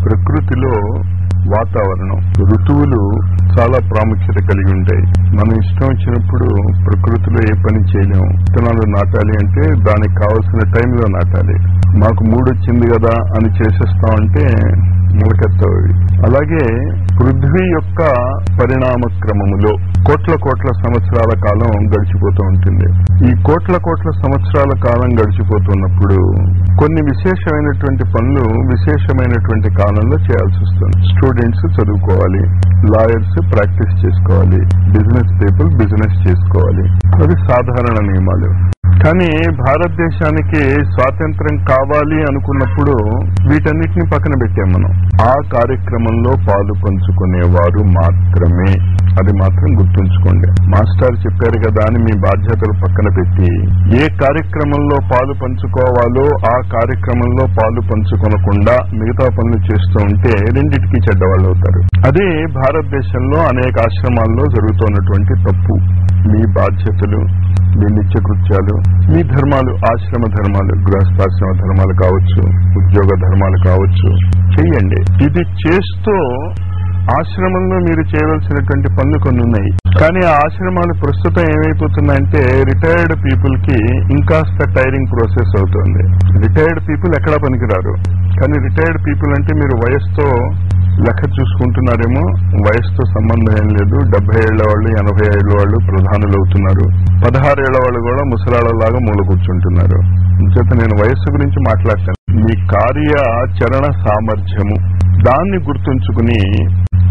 ప్రకృతిలో వాతావరణం, ఋతువులు చాలా ప్రాముఖ్యత కలిగి ఉంటాయి. మనం ఇష్టం వచ్చినప్పుడు ప్రకృతిలో ఏ పని చేయలేము. విత్తనాలు నాటాలి అంటే దానికి కావాల్సిన టైంలో నాటాలి. మాకు మూడొచ్చింది కదా అని చేసేస్తామంటే మొలకెత్తవి. అలాగే పృథ్వీ యొక్క పరిణామ క్రమములో కోట్ల సంవత్సరాల కాలం గడిచిపోతూ ఉంటుంది. ఈ కోట్ల సంవత్సరాల కాలం గడిచిపోతున్నప్పుడు కొన్ని విశేషమైనటువంటి పనులు విశేషమైనటువంటి కాలంలో చేయాల్సి వస్తుంది. స్టూడెంట్స్ చదువుకోవాలి, లాయర్స్ ప్రాక్టీస్ చేసుకోవాలి, బిజినెస్ పీపుల్ బిజినెస్ చేసుకోవాలి. అవి సాధారణ నియమాలు. కానీ భారతదేశానికి స్వాతంత్రం కావాలి అనుకున్నప్పుడు వీటన్నిటిని పక్కన పెట్టాం మనం. ఆ కార్యక్రమంలో పాలు పంచుకునేవారు మాత్రమే, అది మాత్రం గుర్తుంచుకోండి. మాస్టర్ చెప్పారు కదా అని మీ బాధ్యతలు పక్కన పెట్టి ఏ కార్యక్రమంలో పాలు పంచుకోవాలో ఆ కార్యక్రమంలో పాలు పంచుకొనకుండా మిగతా పనులు చేస్తూ ఉంటే రెండింటికి చెడ్డవాళ్ళు అవుతారు. అదే భారతదేశంలో అనేక ఆశ్రమాల్లో జరుగుతున్నటువంటి తప్పు. మీ బాధ్యతలు, మీ నిత్యకృత్యాలు, మీ ధర్మాలు, ఆశ్రమ ధర్మాలు, గృహస్థాశ్రమ ధర్మాలు కావచ్చు, ఉద్యోగ ధర్మాలు కావచ్చు, చెయ్యండి. ఇది చేస్తూ ఆశ్రమంలో మీరు చేయవలసినటువంటి పనులు కొన్ని ఉన్నాయి. కానీ ఆ ఆశ్రమాలు ప్రస్తుతం ఏమైపోతున్నాయంటే రిటైర్డ్ పీపుల్ కి ఇంకాస్త టైరింగ్ ప్రాసెస్ అవుతుంది. రిటైర్డ్ పీపుల్ ఎక్కడా పనికిరారు. కానీ రిటైర్డ్ పీపుల్ అంటే మీరు వయస్సుతో లెక్క చూసుకుంటున్నారేమో, వయసుతో సంబంధం ఏం లేదు. 70 ఏళ్ల వాళ్ళు, 80 ఏళ్ల వాళ్ళు ప్రధానులు అవుతున్నారు. 16 ఏళ్ల వాళ్ళు కూడా ముసలాళ్ళలాగా మూల కూర్చుంటున్నారు. చేత నేను వయస్సు గురించి మాట్లాడతాను. మీ కార్యాచరణ సామర్థ్యము దాన్ని గుర్తుంచుకుని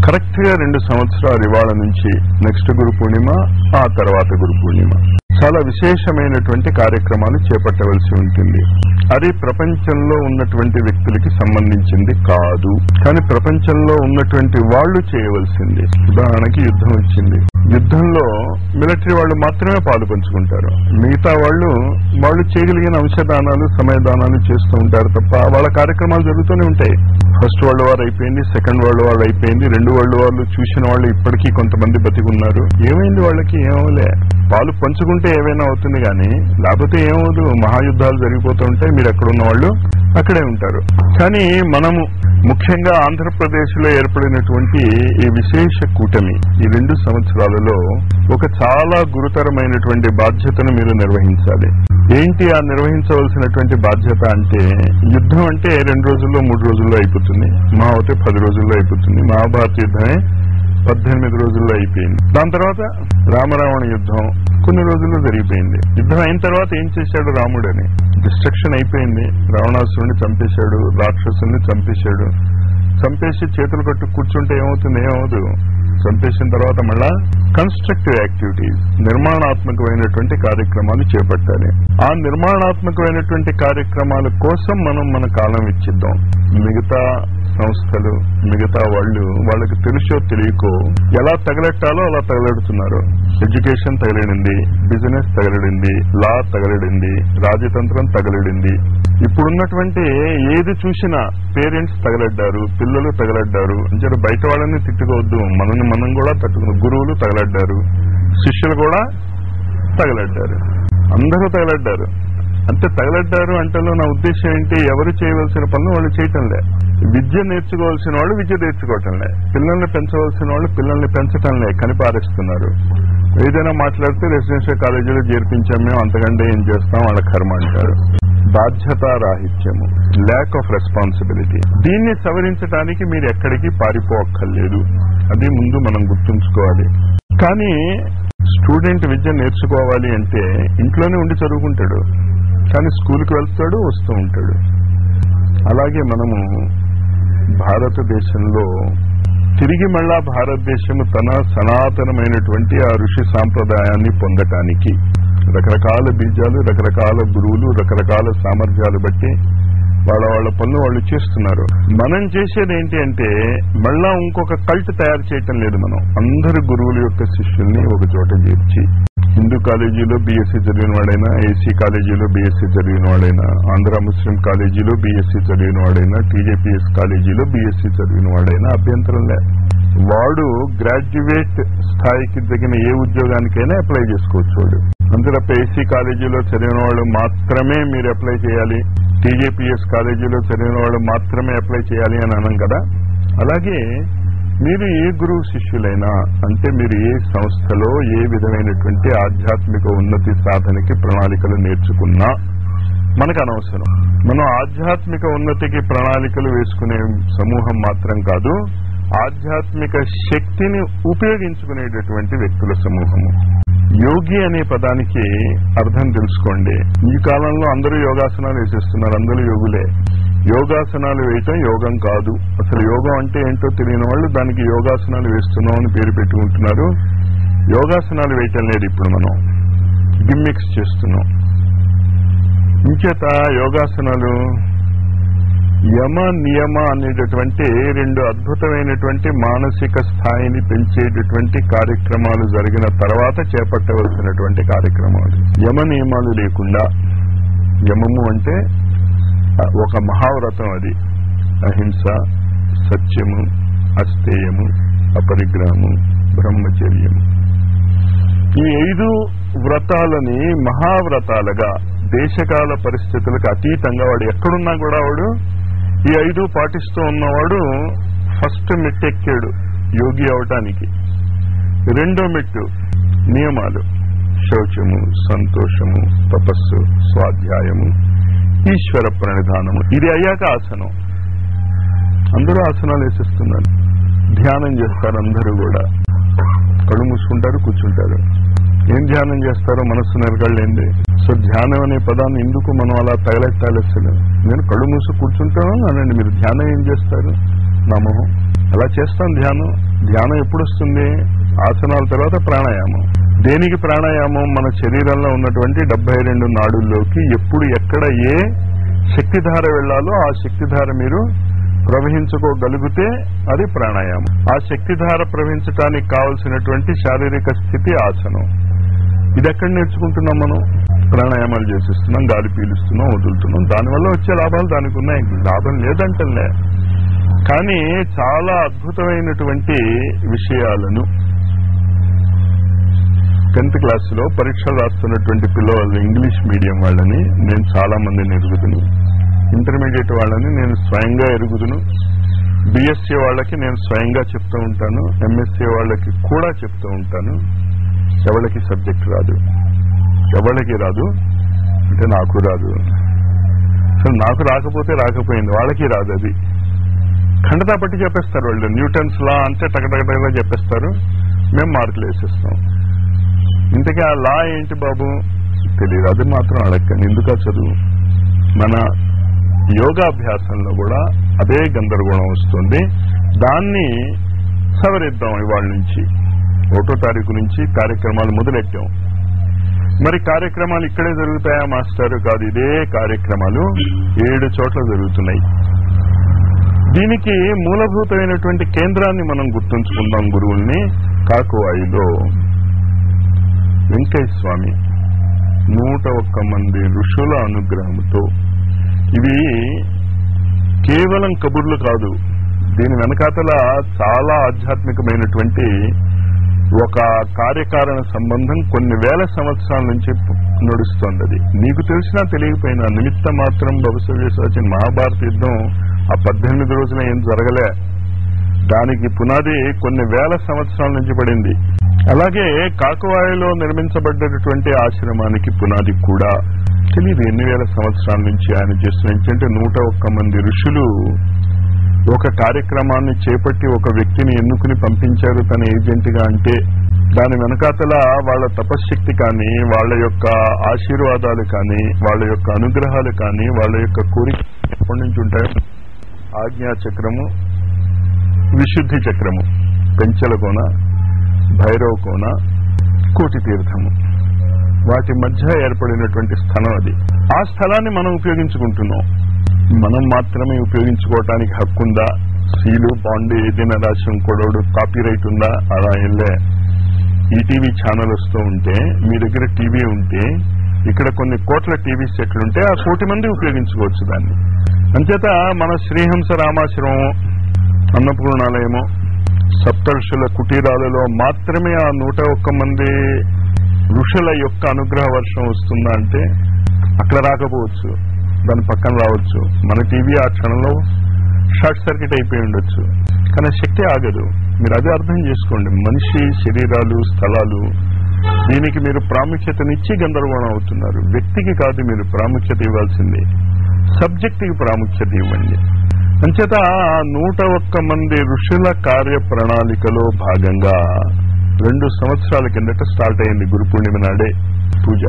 కరెక్ట్ గా 2 సంవత్సరాలు ఇవాళ నుంచి నెక్స్ట్ గురు పూర్ణిమ, ఆ తర్వాత గురు పూర్ణిమ చాలా విశేషమైనటువంటి కార్యక్రమాలు చేపట్టవలసి ఉంటుంది. అది ప్రపంచంలో ఉన్నటువంటి వ్యక్తులకి సంబంధించింది కాదు, కానీ ప్రపంచంలో ఉన్నటువంటి వాళ్ళు చేయవలసింది. ఉదాహరణకి యుద్ధం వచ్చింది. యుద్ధంలో మిలిటరీ వాళ్ళు మాత్రమే పాలు పంచుకుంటారు. మిగతా వాళ్ళు చేయగలిగిన అంశదానాలు, సమయదానాలు చేస్తూ ఉంటారు తప్ప వాళ్ళ కార్యక్రమాలు జరుగుతూనే ఉంటాయి. ఫస్ట్ వరల్డ్ వార్ అయిపోయింది, సెకండ్ వరల్డ్ వార్ అయిపోయింది, 2 వరల్డ్ వార్లు చూసిన వాళ్ళు ఇప్పటికీ కొంతమంది బతికున్నారు. ఏమైంది వాళ్ళకి? ఏమవులే. పాలు పంచుకుంటే ఏవైనా అవుతుంది కానీ లేకపోతే ఏమవుదు. మహాయుద్ధాలు జరిగిపోతూ ఉంటాయి, మీరు ఎక్కడున్న వాళ్ళు అక్కడే ఉంటారు. కానీ మనము ముఖ్యంగా ఆంధ్రప్రదేశ్ లో ఏర్పడినటువంటి ఈ విశేష కూటమి ఈ 2 సంవత్సరాలలో ఒక చాలా గురుతరమైనటువంటి బాధ్యతను మీరు నిర్వహించాలి. ఏంటి ఆ నిర్వహించవలసినటువంటి బాధ్యత అంటే, యుద్ధం అంటే 2 రోజుల్లో 3 రోజుల్లో అయిపోతుంది, మా అయితే 10 రోజుల్లో అయిపోతుంది. మహాభారత యుద్ధమే 18 రోజుల్లో అయిపోయింది. దాని తర్వాత రామరావణ యుద్ధం కొన్ని రోజుల్లో జరిగిపోయింది. యుద్ధం అయిన తర్వాత ఏం చేశాడు రాముడు అని డిస్ట్రక్షన్ అయిపోయింది. రావణాసురుని చంపేశాడు, రాక్షసుల్ని చంపేశాడు. చంపేసి చేతులు కట్టు కూర్చుంటే ఏమవుతుంది? ఏమవుదు. చంపేసిన తర్వాత మళ్ళా కన్స్ట్రక్టివ్ యాక్టివిటీస్, నిర్మాణాత్మకమైనటువంటి కార్యక్రమాలు చేపట్టాలి. ఆ నిర్మాణాత్మకమైనటువంటి కార్యక్రమాల కోసం మనం మన కాలం ఇచ్చిద్దాం. మిగతా సంస్థలు, మిగతా వాళ్ళకి తెలుసో తెలియకో ఎలా తగలెట్టాలో అలా తగలెడుతున్నారు. ఎడ్యుకేషన్ తగలడింది, బిజినెస్ తగలడింది, లా తగలడింది, రాజతంత్రం తగలడింది. ఇప్పుడున్నటువంటి ఏది చూసినా పేరెంట్స్ తగలడ్డారు, పిల్లలు తగలడ్డారు. అంటే బయట వాళ్ళని తిట్టుకోవద్దు, మనల్ని మనం కూడా తట్టుకున్నాం. గురువులు తగలడ్డారు, శిష్యులు కూడా తగలడ్డారు, అందరూ తగలడ్డారు. అంటే తగలడ్డారు అంటే నా ఉద్దేశం ఏంటి? ఎవరు చేయవలసిన పనులు వాళ్ళు చేయటంలే. విద్య నేర్చుకోవాల్సిన వాళ్ళు విద్య నేర్చుకోవటంలే. పిల్లల్ని పెంచవలసిన వాళ్ళు పిల్లల్ని పెంచటంలే, కనిపారేస్తున్నారు. ఏదైనా మాట్లాడితే రెసిడెన్షియల్ కాలేజీలో చేర్పించాం మేము, అంతకంటే ఏం చేస్తాం, వాళ్ళ కర్మ అంటారు. బాధ్యతారాహిత్యము, ల్యాక్ ఆఫ్ రెస్పాన్సిబిలిటీ. దీన్ని సవరించడానికి మీరు ఎక్కడికి పారిపోక్కర్లేదు. అది ముందు మనం గుర్తుంచుకోవాలి. కానీ స్టూడెంట్ విద్య నేర్చుకోవాలి అంటే ఇంట్లోనే ఉండి చదువుకుంటాడు, కానీ స్కూల్కి వెళ్తాడు, వస్తూ ఉంటాడు. అలాగే మనము భారతదేశంలో తిరిగి మళ్ళా భారతదేశము తన సనాతనమైనటువంటి ఆ ఋషి సాంప్రదాయాన్ని పొందటానికి రకరకాల బీజాలు, రకరకాల గురువులు, రకరకాల సామర్థ్యాలు బట్టి వాళ్ళ పనులు వాళ్ళు చేస్తున్నారు. మనం చేసేది ఏంటి అంటే మళ్ళా ఇంకొక కల్ట్ తయారు చేయటం లేదు. మనం అందరు గురువుల యొక్క శిష్యుల్ని ఒక చోట చేర్చి, హిందూ కాలేజీలో బీఎస్సీ చదివిన వాడైనా, ఏసీ కాలేజీలో బీఎస్సీ చదివిన వాడైనా, ఆంధ్ర ముస్లిం కాలేజీలో బీఎస్సీ చదివిన వాడైనా, టీజేపీఎస్ కాలేజీలో బీఎస్సీ చదివిన వాడైనా అభ్యంతరం లే. వాడు గ్రాడ్యుయేట్ స్థాయికి తగిన ఏ ఉద్యోగానికైనా అప్లై చేసుకోవచ్చు. వాడు అంతే తప్ప ఏసీ కాలేజీలో చదివిన వాళ్ళు మాత్రమే మీరు అప్లై చేయాలి, టీజేపీఎస్ కాలేజీలో చదివిన వాళ్ళు మాత్రమే అప్లై చేయాలి అని అనం కదా. అలాగే మీరు ఏ గురువు శిష్యులైనా, అంటే మీరు ఏ సంస్థలో ఏ విధమైనటువంటి ఆధ్యాత్మిక ఉన్నతి సాధనకి ప్రణాళికలు నేర్చుకున్నా మనకు అనవసరం. మనం ఆధ్యాత్మిక ఉన్నతికి ప్రణాళికలు వేసుకునే సమూహం మాత్రం కాదు, ఆధ్యాత్మిక శక్తిని ఉపయోగించుకునేటటువంటి వ్యక్తుల సమూహము. యోగి అనే పదానికి అర్థం తెలుసుకోండి. ఈ కాలంలో అందరూ యోగాసనాలు వేసేస్తున్నారు, అందరూ యోగులే. యోగాసనాలు వేయటం యోగం కాదు. అసలు యోగం అంటే ఏంటో తెలియని వాళ్ళు దానికి యోగాసనాలు వేస్తున్నాం అని పేరు పెట్టుకుంటున్నారు. యోగాసనాలు వేయటం లేదు, ఇప్పుడు మనం గిమ్మిక్స్ చేస్తున్నాం. ఇంచేత యోగాసనాలు యమ నియమ అనేటటువంటి రెండు అద్భుతమైనటువంటి మానసిక స్థాయిని పెంచేటటువంటి కార్యక్రమాలు జరిగిన తర్వాత చేపట్టవలసినటువంటి కార్యక్రమాలు. యమ నియమాలు లేకుండా, యమము అంటే ఒక మహావ్రతం, అది అహింస, సత్యము, అస్తేయము, అపరిగ్రహము, బ్రహ్మచర్యము. ఈ 5 వ్రతాలని మహావ్రతాలుగా దేశకాల పరిస్థితులకు అతీతంగా వాడు ఎక్కడున్నా కూడా వాడు ఈ 5 పాటిస్తూ ఉన్నవాడు ఫస్ట్ మెట్టు ఎక్కాడు యోగి అవటానికి. రెండో మెట్టు నియమాలు, శౌచము, సంతోషము, తపస్సు, స్వాధ్యాయము, ఈశ్వర ప్రణిధానము. ఇది అయ్యాక ఆసనం. అందరూ ఆసనాలు వేసేస్తున్నారు. ధ్యానం చేస్తారు, అందరూ కూడా కళ్ళు మూసుకుంటారు, కూర్చుంటారు. ఏం ధ్యానం చేస్తారో మనస్సు నెరగలేంది. సో ధ్యానం అనే పదాన్ని ఎందుకు మనం అలా తగలెట్టాల్సింది? నేను కళ్ళు మూసు కూర్చుంటాను అనండి, మీరు ధ్యానం ఏం చేస్తారు? నా మొహం అలా చేస్తాను. ధ్యానం ఎప్పుడు వస్తుంది? ఆసనాల తర్వాత ప్రాణాయామం. దేనికి ప్రాణాయామం? మన శరీరంలో ఉన్నటువంటి 72 నాడుల్లోకి ఎప్పుడు ఎక్కడ ఏ శక్తిధార వెళ్లాలో ఆ శక్తిధార మీరు ప్రవహించుకోగలిగితే అది ప్రాణాయామం. ఆ శక్తిధార ప్రవహించడానికి కావలసినటువంటి శారీరక స్థితి ఆసనం. ఇది ఎక్కడ నేర్చుకుంటున్నాం మనం? ప్రాణాయామాలు చేసిస్తున్నాం, గాలి పీలుస్తున్నాం, వదులుతున్నాం. దానివల్ల వచ్చే లాభాలు దానికి ఉన్నాయి, లాభం లేదంటలే. కానీ చాలా అద్భుతమైనటువంటి విషయాలను 10th క్లాసులో పరీక్షలు రాస్తున్నటువంటి పిల్లవాళ్ళు, ఇంగ్లీష్ మీడియం వాళ్ళని నేను చాలా మందిని ఎరుగుదును, ఇంటర్మీడియట్ వాళ్ళని నేను స్వయంగా ఎరుగుదును, బిఎస్సీ వాళ్ళకి నేను స్వయంగా చెప్తూ ఉంటాను, ఎంఎస్సీ వాళ్ళకి కూడా చెప్తూ ఉంటాను. ఎవరికి సబ్జెక్ట్ రాదు, ఎవరికి రాదు అంటే నాకు రాదు. అసలు నాకు రాకపోతే రాకపోయింది, వాళ్ళకి రాదు. అది ఖండతా పట్టి చెప్పేస్తారు వాళ్ళు. న్యూటన్స్ లా అంటే టకటకటగా చెప్పేస్తారు, మేము మార్కులు వేసేస్తాం. ఇంతకీ ఆ లా ఏంటి బాబు తెలియదు. అది మాత్రం అడగండి, ఎందుకు చదువు. మన యోగాభ్యాసంలో కూడా అదే గందరగోళం వస్తుంది. దాన్ని సవరిద్దాం. ఇవాళ నుంచి 1వ తారీఖు నుంచి కార్యక్రమాలు మొదలెట్టాం. మరి కార్యక్రమాలు ఇక్కడే జరుగుతాయా మాస్టారు? కాదు, ఇదే కార్యక్రమాలు 7 చోట్ల జరుగుతున్నాయి. దీనికి మూలభూతమైనటువంటి కేంద్రాన్ని మనం గుర్తుంచుకుందాం. గురువుల్ని కాకువాయిలో వెంకయ్య స్వామి 101 మంది ఋషుల అనుగ్రహంతో, ఇవి కేవలం కబుర్లు కాదు, దీని వెనకాతల చాలా ఆధ్యాత్మికమైనటువంటి ఒక కార్యకారణ సంబంధం కొన్ని వేల సంవత్సరాల నుంచి నడుస్తోంది. అది నీకు తెలిసినా తెలియకపోయినా నిమిత్త మాత్రం భవిష్యత్ మహాభారత యుద్ధం ఆ 18 రోజుల ఏం జరగలే. దానికి పునాది కొన్ని వేల సంవత్సరాల నుంచి పడింది. అలాగే కాకువాయిలో నిర్మించబడ్డటువంటి ఆశ్రమానికి పునాది కూడా తెలియదు ఎన్ని వేల సంవత్సరాల నుంచి ఆయన చేస్తున్న. ఏంటంటే 101 మంది ఋషులు ఒక కార్యక్రమాన్ని చేపట్టి ఒక వ్యక్తిని ఎన్నుకుని పంపించారు తన ఏజెంట్ గా. అంటే దాని వెనకాతల వాళ్ళ తపశ్శక్తి కానీ, వాళ్ళ యొక్క ఆశీర్వాదాలు కానీ, వాళ్ళ యొక్క అనుగ్రహాలు కానీ, వాళ్ళ యొక్క కోరిక ఎప్పటి నుంచి ఉంటాయి? ఆజ్ఞా చక్రము, విశుద్ధి చక్రము, పెంచల కోన, భైరవ కోన, కోటి తీర్థము, వాటి మధ్య ఏర్పడినటువంటి స్థలం అది. ఆ స్థలాన్ని మనం ఉపయోగించుకుంటున్నాం. మనం మాత్రమే ఉపయోగించుకోవటానికి హక్కుందా? సీలు బాండ్ ఏదైనా రాసి ఇంకోడు కాపీరైట్ ఉందా? అలా వెళ్ళే ఈటీవీ ఛానల్ వస్తూ ఉంటే, మీ దగ్గర టీవీ ఉంటే, ఇక్కడ కొన్ని కోట్ల టీవీ సెట్లు ఉంటే ఆ 1 కోటి మంది ఉపయోగించుకోవచ్చు దాన్ని. అంచేత మన శ్రీహంస రామాశ్రమం, అన్నపూర్ణాలయమో, సప్తర్షుల కుటీరాలలో మాత్రమే ఆ 101 మంది ఋషుల యొక్క అనుగ్రహ వర్షం వస్తుందా అంటే అక్కడ రాకపోవచ్చు, దాని పక్కన రావచ్చు. మన టీవీ ఆ క్షణంలో షార్ట్ సర్క్యూట్ అయిపోయి ఉండొచ్చు, కానీ శక్తి ఆగదు. మీరు అదే అర్థం చేసుకోండి. మనిషి శరీరాలు, స్థలాలు, దీనికి మీరు ప్రాముఖ్యతనిచ్చి గందరగోళం అవుతున్నారు. వ్యక్తికి కాదు మీరు ప్రాముఖ్యత ఇవ్వాల్సింది, సబ్జెక్టుకి ప్రాముఖ్యత ఇవ్వండి. అంచేత 101 మంది ఋషుల కార్య ప్రణాళికలో భాగంగా 2 సంవత్సరాల కిందట స్టార్ట్ అయింది గురు పూర్ణిమ నాడే పూజ.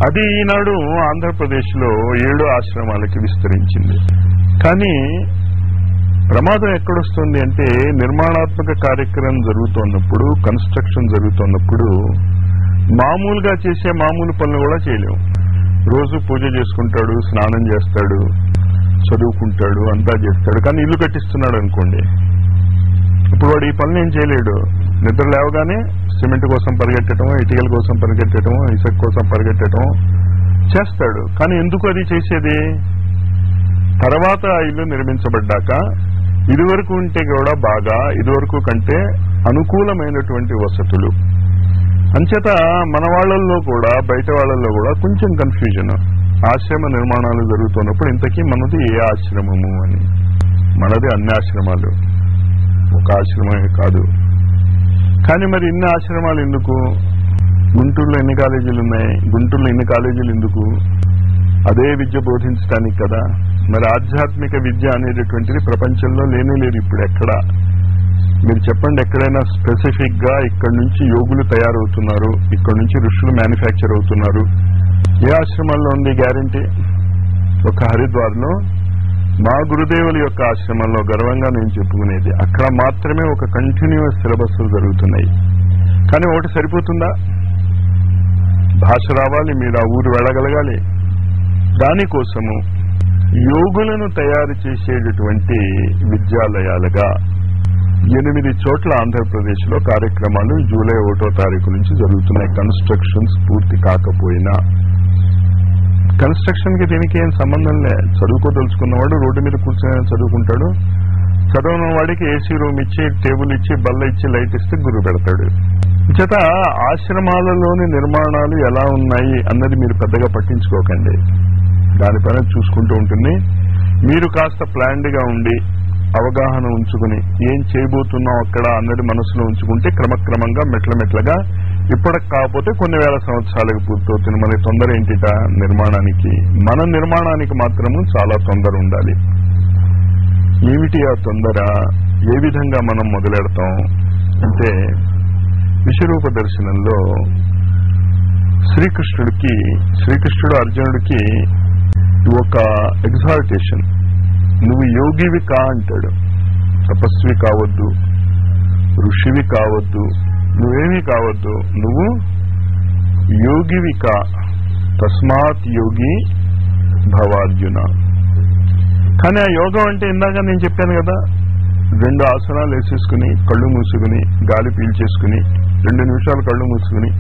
అది ఈనాడు ఆంధ్రప్రదేశ్లో 7 ఆశ్రమాలకి విస్తరించింది. కానీ ప్రమాదం ఎక్కడొస్తుంది అంటే నిర్మాణాత్మక కార్యక్రమం జరుగుతున్నప్పుడు, కన్స్ట్రక్షన్ జరుగుతున్నప్పుడు మామూలుగా చేసే మామూలు పనులు కూడా చేయలేము. రోజు పూజ చేసుకుంటాడు, స్నానం చేస్తాడు, చదువుకుంటాడు, అంతా చేస్తాడు, కానీ ఇల్లు కట్టిస్తున్నాడు అనుకోండి, ఇప్పుడు వాడు ఈ పనులు ఏం చేయలేడు. నిద్ర లేవగానే సిమెంట్ కోసం పరిగెట్టడమో, ఇటుకల కోసం పరిగెట్టడమో, ఇసుక కోసం పరిగెట్టడమో చేస్తాడు. కానీ ఎందుకు అది చేసేది? తర్వాత ఆ ఇల్లు నిర్మించబడ్డాక ఇదివరకు ఉంటే కూడా బాగా, ఇదివరకు కంటే అనుకూలమైనటువంటి వసతులు. అంచేత మన వాళ్ళల్లో కూడా బయట వాళ్ళల్లో కూడా కొంచెం కన్ఫ్యూజన్. ఆశ్రమ నిర్మాణాలు జరుగుతున్నప్పుడు ఇంతకీ మనది ఏ ఆశ్రమము అని. మనది అన్ని ఆశ్రమాలు, ఒక ఆశ్రమమే కాదు. కానీ మరి ఇన్ని ఆశ్రమాలు ఎందుకు? గుంటూరులో ఎన్ని కాలేజీలు ఉన్నాయి? గుంటూరులో ఇన్ని కాలేజీలు ఎందుకు? అదే విద్య బోధించడానికి కదా. మరి ఆధ్యాత్మిక విద్య అనేటటువంటిది ప్రపంచంలో లేనే లేదు ఇప్పుడు ఎక్కడ. మీరు చెప్పండి, ఎక్కడైనా స్పెసిఫిక్ గా ఇక్కడ నుంచి యోగులు తయారవుతున్నారు, ఇక్కడ నుంచి ఋషులు మ్యానుఫ్యాక్చర్ అవుతున్నారు, ఏ ఆశ్రమాల్లో ఉంది గ్యారంటీ? ఒక హరిద్వార్లో మా గురుదేవుల యొక్క ఆశ్రమంలో గర్వంగా నేను చెప్పుకునేది, అక్కడ మాత్రమే ఒక కంటిన్యూస్ సిలబస్ జరుగుతున్నాయి. కానీ ఒకటి సరిపోతుందా? భాష రావాలి, మీరు ఆ ఊరు వెళ్ళగలగాలి. దానికోసము యోగులను తయారు చేసేటటువంటి విద్యాలయాలుగా 8 చోట్ల ఆంధ్రప్రదేశ్లో కార్యక్రమాలు జూలై 1వ తారీఖు నుంచి జరుగుతున్నాయి. కన్స్ట్రక్షన్స్ పూర్తి కాకపోయినా. కన్స్ట్రక్షన్ కి దీనికి ఏం సంబంధం లే. చదువుకోదలుచుకున్నవాడు రోడ్డు మీద కూర్చొని చదువుకుంటాడు, చదవని వాడికి ఏసీ రూమ్ ఇచ్చి, టేబుల్ ఇచ్చి, బల్ల ఇచ్చి, లైట్ ఇస్తే గురువు పెడతాడు. చేత ఆశ్రమాలలోని నిర్మాణాలు ఎలా ఉన్నాయి అన్నది మీరు పెద్దగా పట్టించుకోకండి, దానిపైన చూసుకుంటూ ఉంటుంది. మీరు కాస్త ప్లాన్డ్ గా ఉండి అవగాహన ఉంచుకుని ఏం చేయబోతున్నాం అక్కడ అన్నది మనసులో ఉంచుకుంటే క్రమక్రమంగా మెట్లగా ఇప్పటికి కాకపోతే కొన్ని వేల సంవత్సరాలకు పూర్తవుతుంది. మనకి తొందర ఏంటిట నిర్మాణానికి? మన నిర్మాణానికి మాత్రము చాలా తొందర ఉండాలి. ఏమిటి ఆ తొందర? ఏ విధంగా మనం మొదలెడతాం అంటే, విశ్వరూప దర్శనంలో శ్రీకృష్ణుడు అర్జునుడికి ఒక ఎగ్జాల్టేషన్, నువ్వు యోగివి కా అంటాడు. తపస్వి కావద్దు, ఋషివి కావద్దు, నువ్వేమీ కావద్దు, నువ్వు యోగివి కా, తస్మాత్ యోగి భవార్జున. కానీ ఆ యోగం అంటే ఇందాక నేను చెప్పాను కదా, 2 ఆసనాలు వేసేసుకుని కళ్ళు మూసుకుని గాలి పీల్చేసుకుని 2 నిమిషాలు కళ్ళు మూసుకుని.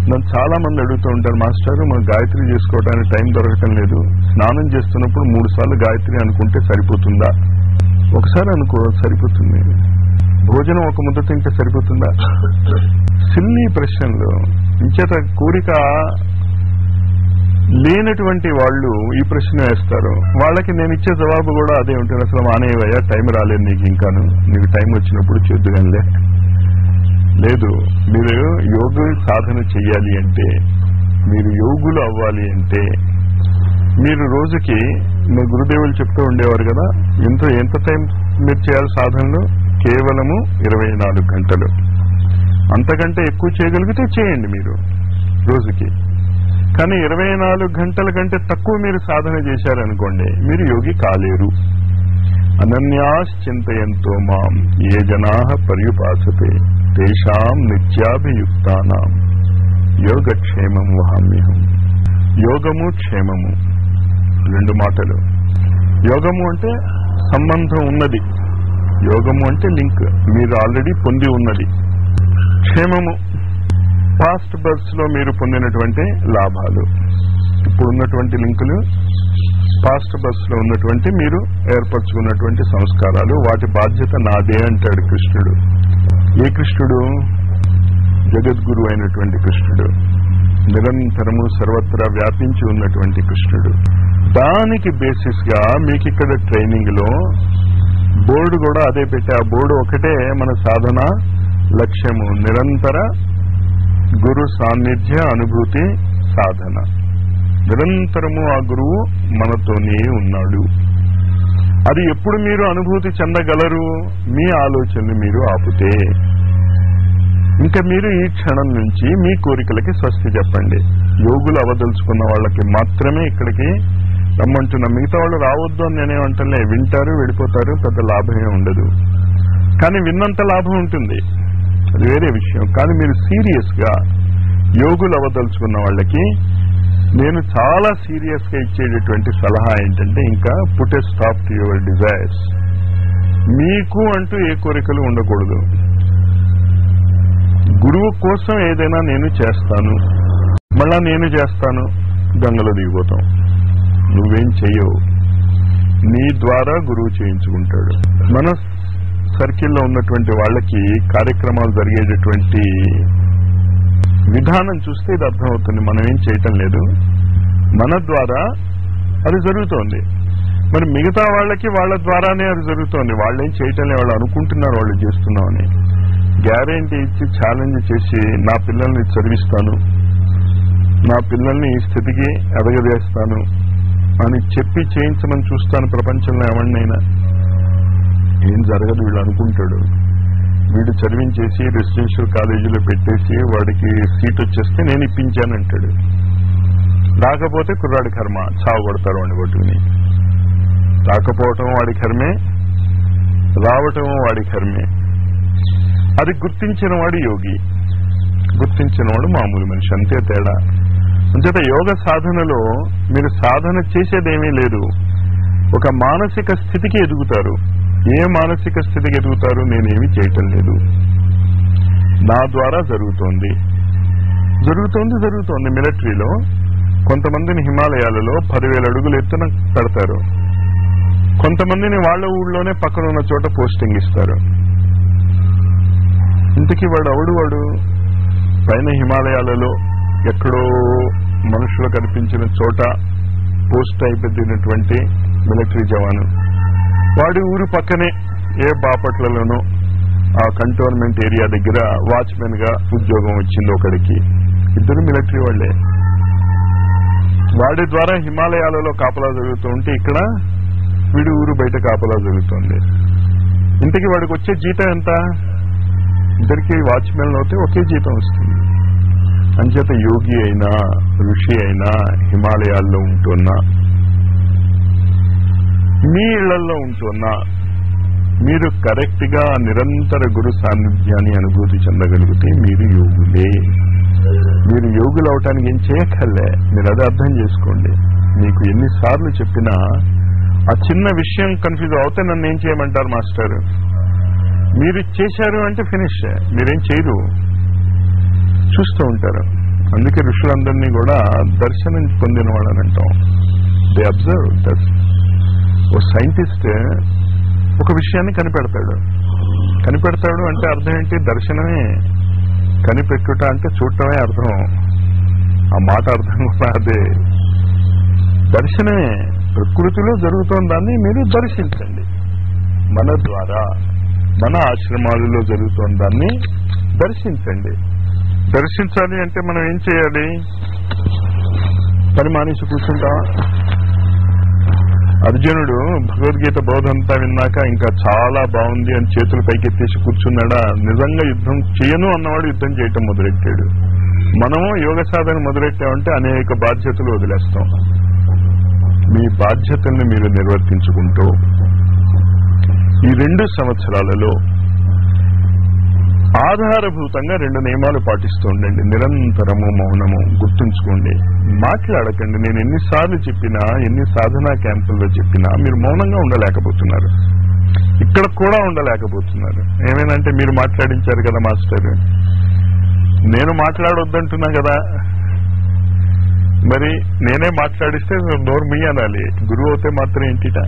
నన్ను చాలా మంది అడుగుతూ ఉంటారు, మాస్టర్ మనం గాయత్రి చేసుకోవడానికి టైం దొరకటం లేదు, స్నానం చేస్తున్నప్పుడు 3 సార్లు గాయత్రి అనుకుంటే సరిపోతుందా? ఒకసారి అనుకో సరిపోతుంది. భోజనం ఒక ముద్ద తింటే సరిపోతుందా? సిల్లీ ప్రశ్నలు. ఇంచేత కోరిక లేనటువంటి వాళ్ళు ఈ ప్రశ్న వేస్తారు. వాళ్ళకి నేను ఇచ్చే జవాబు కూడా అదే ఉంటుంది, అసలు మానేవయ్యా, టైం రాలేదు నీకు, ఇంకాను నీకు టైం వచ్చినప్పుడు చేద్దుగానిలే. లేదు, మీరు యోగ సాధన చెయ్యాలి అంటే, మీరు యోగులు అవ్వాలి అంటే, మీరు రోజుకి మీ గురుదేవులు చెప్తూ ఉండేవారు కదా, ఎంత టైం మీరు చేయాలి సాధనలు? కేవలము 24 గంటలు. అంతకంటే ఎక్కువ చేయగలిగితే చేయండి మీరు రోజుకి. కానీ 24 గంటల కంటే తక్కువ మీరు సాధన చేశారనుకోండి, మీరు యోగి కాలేరు. అనన్యాశ్చింతయంతో మాం ఏ జనాః పర్యుపాసతే తేషాం నిత్యాభియుక్తానాం యోగక్షేమం వహామ్యహం. యోగము క్షేమము 2 మాటలు. యోగము అంటే సంబంధం ఉన్నది, యోగము అంటే లింక్, మీరు ఆల్రెడీ పొంది ఉన్నది. క్షేమము పాస్ట్ బర్త్స్ లో మీరు పొందినటువంటి లాభాలు, ఇప్పుడున్నటువంటి లింకులు, పాస్ట్ బర్త్స్ లో ఉన్నటువంటి మీరు ఏర్పరచుకున్నటువంటి సంస్కారాలు, వాటి బాధ్యత నాదే అంటాడు కృష్ణుడు. ఏ కృష్ణుడు? జగద్గురు అయినటువంటి కృష్ణుడు, నిరంతరము సర్వత్రా వ్యాపించి ఉన్నటువంటి కృష్ణుడు. దానికి బేసిస్ గా మీకు ఇక్కడ ట్రైనింగ్ లో బోర్డు కూడా అదే పెట్టి, ఆ బోర్డు ఒకటే మన సాధన లక్ష్యము, నిరంతర గురు సాన్నిధ్య అనుభూతి సాధన. నిరంతరము ఆ గురువు మనతోనే ఉన్నాడు. అది ఎప్పుడు మీరు అనుభూతి చెందగలరు? మీ ఆలోచనలు మీరు ఆపితే. ఇంకా మీరు ఈ క్షణం నుంచి మీ కోరికలకి స్వస్తి చెప్పండి. యోగులు అవదలుచుకున్న వాళ్ళకి మాత్రమే ఇక్కడికి రమ్మంటున్నా. మిగతా వాళ్ళు రావద్దు అని నేనేమంటలే. వింటారు, వెళ్ళిపోతారు, పెద్ద లాభమే ఉండదు. కానీ విన్నంత లాభం ఉంటుంది, అది వేరే విషయం. కానీ మీరు సీరియస్ గా యోగులు అవదలుచుకున్న వాళ్ళకి నేను చాలా సీరియస్ గా ఇచ్చేటటువంటి సలహా ఏంటంటే, ఇంకా put a stop to your desires. మీకు అంటూ ఏ కోరికలు ఉండకూడదు. గురువు కోసం ఏదైనా నేను చేస్తాను, మళ్ళా నేను చేస్తాను, గంగలో దిగిపోతాం. నువ్వేం చెయ్యవు, నీ ద్వారా గురువు చేయించుకుంటాడు. మన సర్కిల్లో ఉన్నటువంటి వాళ్ళకి కార్యక్రమాలు జరిగేటటువంటి విధానం చూస్తే ఇది అర్థమవుతుంది. మనం ఏం చేయటం లేదు, మన ద్వారా అది జరుగుతోంది. మరి మిగతా వాళ్ళకి వాళ్ళ ద్వారానే అది జరుగుతోంది. వాళ్ళేం చేయటం లేదు, వాళ్ళు అనుకుంటున్నారు వాళ్ళు చేస్తున్నామని. గ్యారెంటీ ఇచ్చి ఛాలెంజ్ చేసి నా పిల్లల్ని చదివిస్తాను, నా పిల్లల్ని ఈ స్థితికి ఎదగవేస్తాను అని చెప్పి చేయించమని చూస్తాను ప్రపంచంలో ఎవరినైనా. ఏం జరగదు. వీళ్ళు అనుకుంటాడు, వీడు చదివించేసి రెసిడెన్షియల్ కాలేజీలో పెట్టేసి వాడికి సీట్ వచ్చేస్తే నేను ఇప్పించానంటాడు. రాకపోతే కుర్రాడి కర్మ, చావు కొడతారు వాడిని కొట్టుకుని. రాకపోవటం వాడి కర్మే, రావటం వాడి కర్మే. అది గుర్తించిన వాడు యోగి, గుర్తించిన వాడు మామూలు మనిషి, అంతే తేడా. అంచేత యోగ సాధనలో మీరు సాధన చేసేదేమీ లేదు, ఒక మానసిక స్థితికి ఎదుగుతారు. ఏ మానసిక స్థితికి ఎదుగుతారు? నేనేమి చేయటం లేదు, నా ద్వారా జరుగుతోంది. మిలిటరీలో కొంతమందిని హిమాలయాలలో 10,000 అడుగులు ఎత్తున పెడతారు, కొంతమందిని వాళ్ళ ఊళ్ళోనే పక్కన ఉన్న చోట పోస్టింగ్ ఇస్తారు. ఇంతకీ వాడు పైన హిమాలయాలలో ఎక్కడో మనుషులు కనిపించిన చోట పోస్ట్ అయిపోయినటువంటి మిలిటరీ జవాను, వాడి ఊరు పక్కనే ఏ బాపట్లలోనో ఆ కంటోన్మెంట్ ఏరియా దగ్గర వాచ్మెన్ గా ఉద్యోగం వచ్చింది ఒకడికి. ఇద్దరు మిలిటరీ వాళ్లే. వాడి ద్వారా హిమాలయాలలో కాపలా జరుగుతూ ఉంటే ఇక్కడ వీడి ఊరు బయట కాపలా జరుగుతుంది. ఇంతకీ వాడికి వచ్చే జీతం ఎంత? ఇద్దరికి వాచ్మెన్ అయితే ఒకే జీతం వస్తుంది. అంచేత యోగి అయినా ఋషి అయినా హిమాలయాల్లో ఉంటున్నా, మీ ఇళ్లలో ఉంటున్నా, మీరు కరెక్ట్ గా నిరంతర గురు సాన్నిధ్యాన్ని అనుభూతి చెందగలిగితే మీరు యోగులే. మీరు యోగులు అవటానికి ఏం చేయక్కర్లే, మీరు అది అర్థం చేసుకోండి. మీకు ఎన్నిసార్లు చెప్పినా ఆ చిన్న విషయం కన్ఫ్యూజ్ అవుతే నన్ను ఏం చేయమంటారు మాస్టర్? మీరు చేశారు అంటే ఫినిష్, మీరేం చేయరు, చూస్తూ ఉంటారు. అందుకే ఋషులందరినీ కూడా దర్శనం పొందిన వాళ్ళని అంటాం. They observe. ఓ సైంటిస్ట్ ఒక విషయాన్ని కనిపెడతాడు అంటే అర్థం ఏంటి? దర్శనమే. కనిపెట్టుట అంటే చూడటమే అర్థం. ఆ మాట అర్థం కూడా అదే. దర్శనమే. ప్రకృతిలో జరుగుతున్న దాన్ని మీరు దర్శించండి. మన ద్వారా, మన ఆశ్రమాలలో జరుగుతున్న దాన్ని దర్శించండి. దర్శించాలి అంటే మనం ఏం చేయాలి? పని మానేసి కూర్చుంటావా? అర్జునుడు భగవద్గీత బోధంతా విన్నాక ఇంకా చాలా బాగుంది అని చేతులు పైకెత్తేసి కూర్చున్నాడా? నిజంగా యుద్ధం చేయను అన్నవాడు యుద్ధం చేయటం మొదలెట్టాడు. మనము యోగ సాధన మొదలెట్టామంటే అనేక బాధ్యతలు వదిలేస్తాం. మీ బాధ్యతల్ని మీరు నిర్వర్తించుకుంటూ ఈ 2 సంవత్సరాలలో ఆధారభూతంగా 2 నియమాలు పాటిస్తూ ఉండండి. నిరంతరము మౌనము. గుర్తుంచుకోండి, మాట్లాడకండి. నేను ఎన్నిసార్లు చెప్పినా, ఎన్ని సాధనా క్యాంపుల్లో చెప్పినా మీరు మౌనంగా ఉండలేకపోతున్నారు. ఇక్కడ కూడా ఉండలేకపోతున్నారు. ఏమేనంటే మీరు మాట్లాడించారు కదా మాస్టర్, నేను మాట్లాడొద్దంటున్నా కదా, మరి నేనే మాట్లాడిస్తే నోరు ముయ్యాలి. గురువు అయితే మాత్రం ఏంటిట?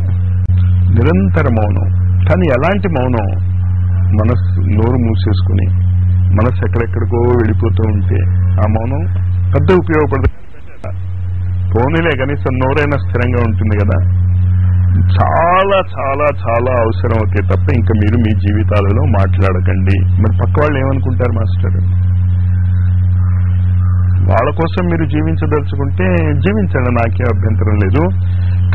నిరంతర మౌనం. కానీ ఎలాంటి మౌనం? మనస్సు నోరు మూసేసుకుని మనస్సు ఎక్కడెక్కడికో వెళ్ళిపోతూ ఉంటే ఆ మౌనం పెద్ద ఉపయోగపడుతుంది. పోనీలే కనీసం నోరైనా స్థిరంగా ఉంటుంది కదా. చాలా చాలా చాలా అవసరం అవుతాయి తప్ప ఇంకా మీరు మీ జీవితాలలో మాట్లాడకండి. మరి పక్క వాళ్ళు ఏమనుకుంటారు మాస్టర్? వాళ్ళ కోసం మీరు జీవించదలుచుకుంటే జీవించండి, నాకే అభ్యంతరం లేదు.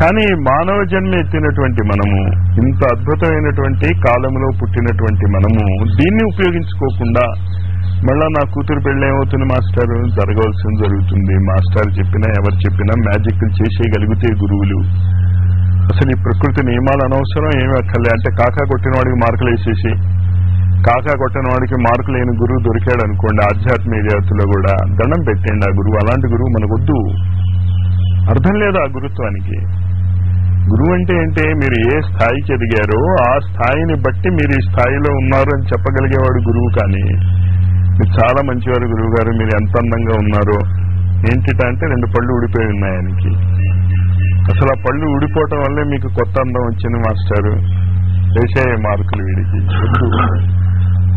కానీ మానవ జన్మ ఎత్తినటువంటి మనము, ఇంత అద్భుతమైనటువంటి కాలంలో పుట్టినటువంటి మనము దీన్ని ఉపయోగించుకోకుండా మళ్ళా నా కూతురు పెళ్ళి ఏమవుతుంది మాస్టర్? జరగవలసింది జరుగుతుంది. మాస్టర్ చెప్పినా ఎవరు చెప్పినా మ్యాజిక్లు చేసేయగలిగితే గురువులు. అసలు ఈ ప్రకృతి నియమాలు అనవసరం, ఏమి అక్కర్లే. అంటే కాకా కొట్టిన వాడికి మార్కులు వేసేసి, కాకా కొట్టిన వాడికి మార్కులు లేని గురువు దొరికాడు అనుకోండి ఆధ్యాత్మిక జగత్తులో కూడా, దండం పెట్టండి ఆ గురువు. అలాంటి గురువు మనకొద్దు. అర్థం లేదు ఆ గురుత్వానికి. గురువు అంటే ఏంటి? మీరు ఏ స్థాయికి ఎదిగారో ఆ స్థాయిని బట్టి మీరు ఈ స్థాయిలో ఉన్నారు అని చెప్పగలిగేవాడు గురువు. కానీ మీరు చాలా మంచివారు గురువు గారు, మీరు ఎంత అందంగా ఉన్నారో. ఏంటిట అంటే 2 పళ్ళు ఊడిపోయి ఉన్నాయి ఆయనకి. అసలు ఆ పళ్ళు ఊడిపోవటం వల్లే మీకు కొత్త అందం వచ్చింది మాస్టారు, వేసే మార్కులు వీడికి వద్దు.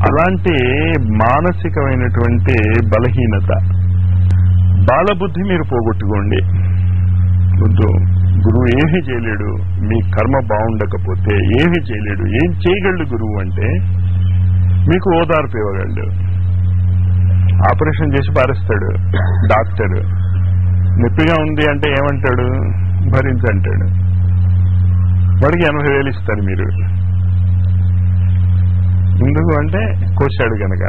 అలాంటి మానసికమైనటువంటి బలహీనత, బాలబుద్ధి మీరు పోగొట్టుకోండి. వద్దు. గురువు ఏమీ చేయలేడు. మీ కర్మ బాగుండకపోతే ఏమీ చేయలేడు. ఏం చేయగలడు గురువు అంటే? మీకు ఓదార్పు ఇవ్వగలడు. ఆపరేషన్ చేసి పారేస్తాడు డాక్టర్. నొప్పిగా ఉంది అంటే ఏమంటాడు? భరించంటాడు. వాడికి 80,000 ఇస్తారు మీరు. ఎందుకు అంటే కోశాడు గనక.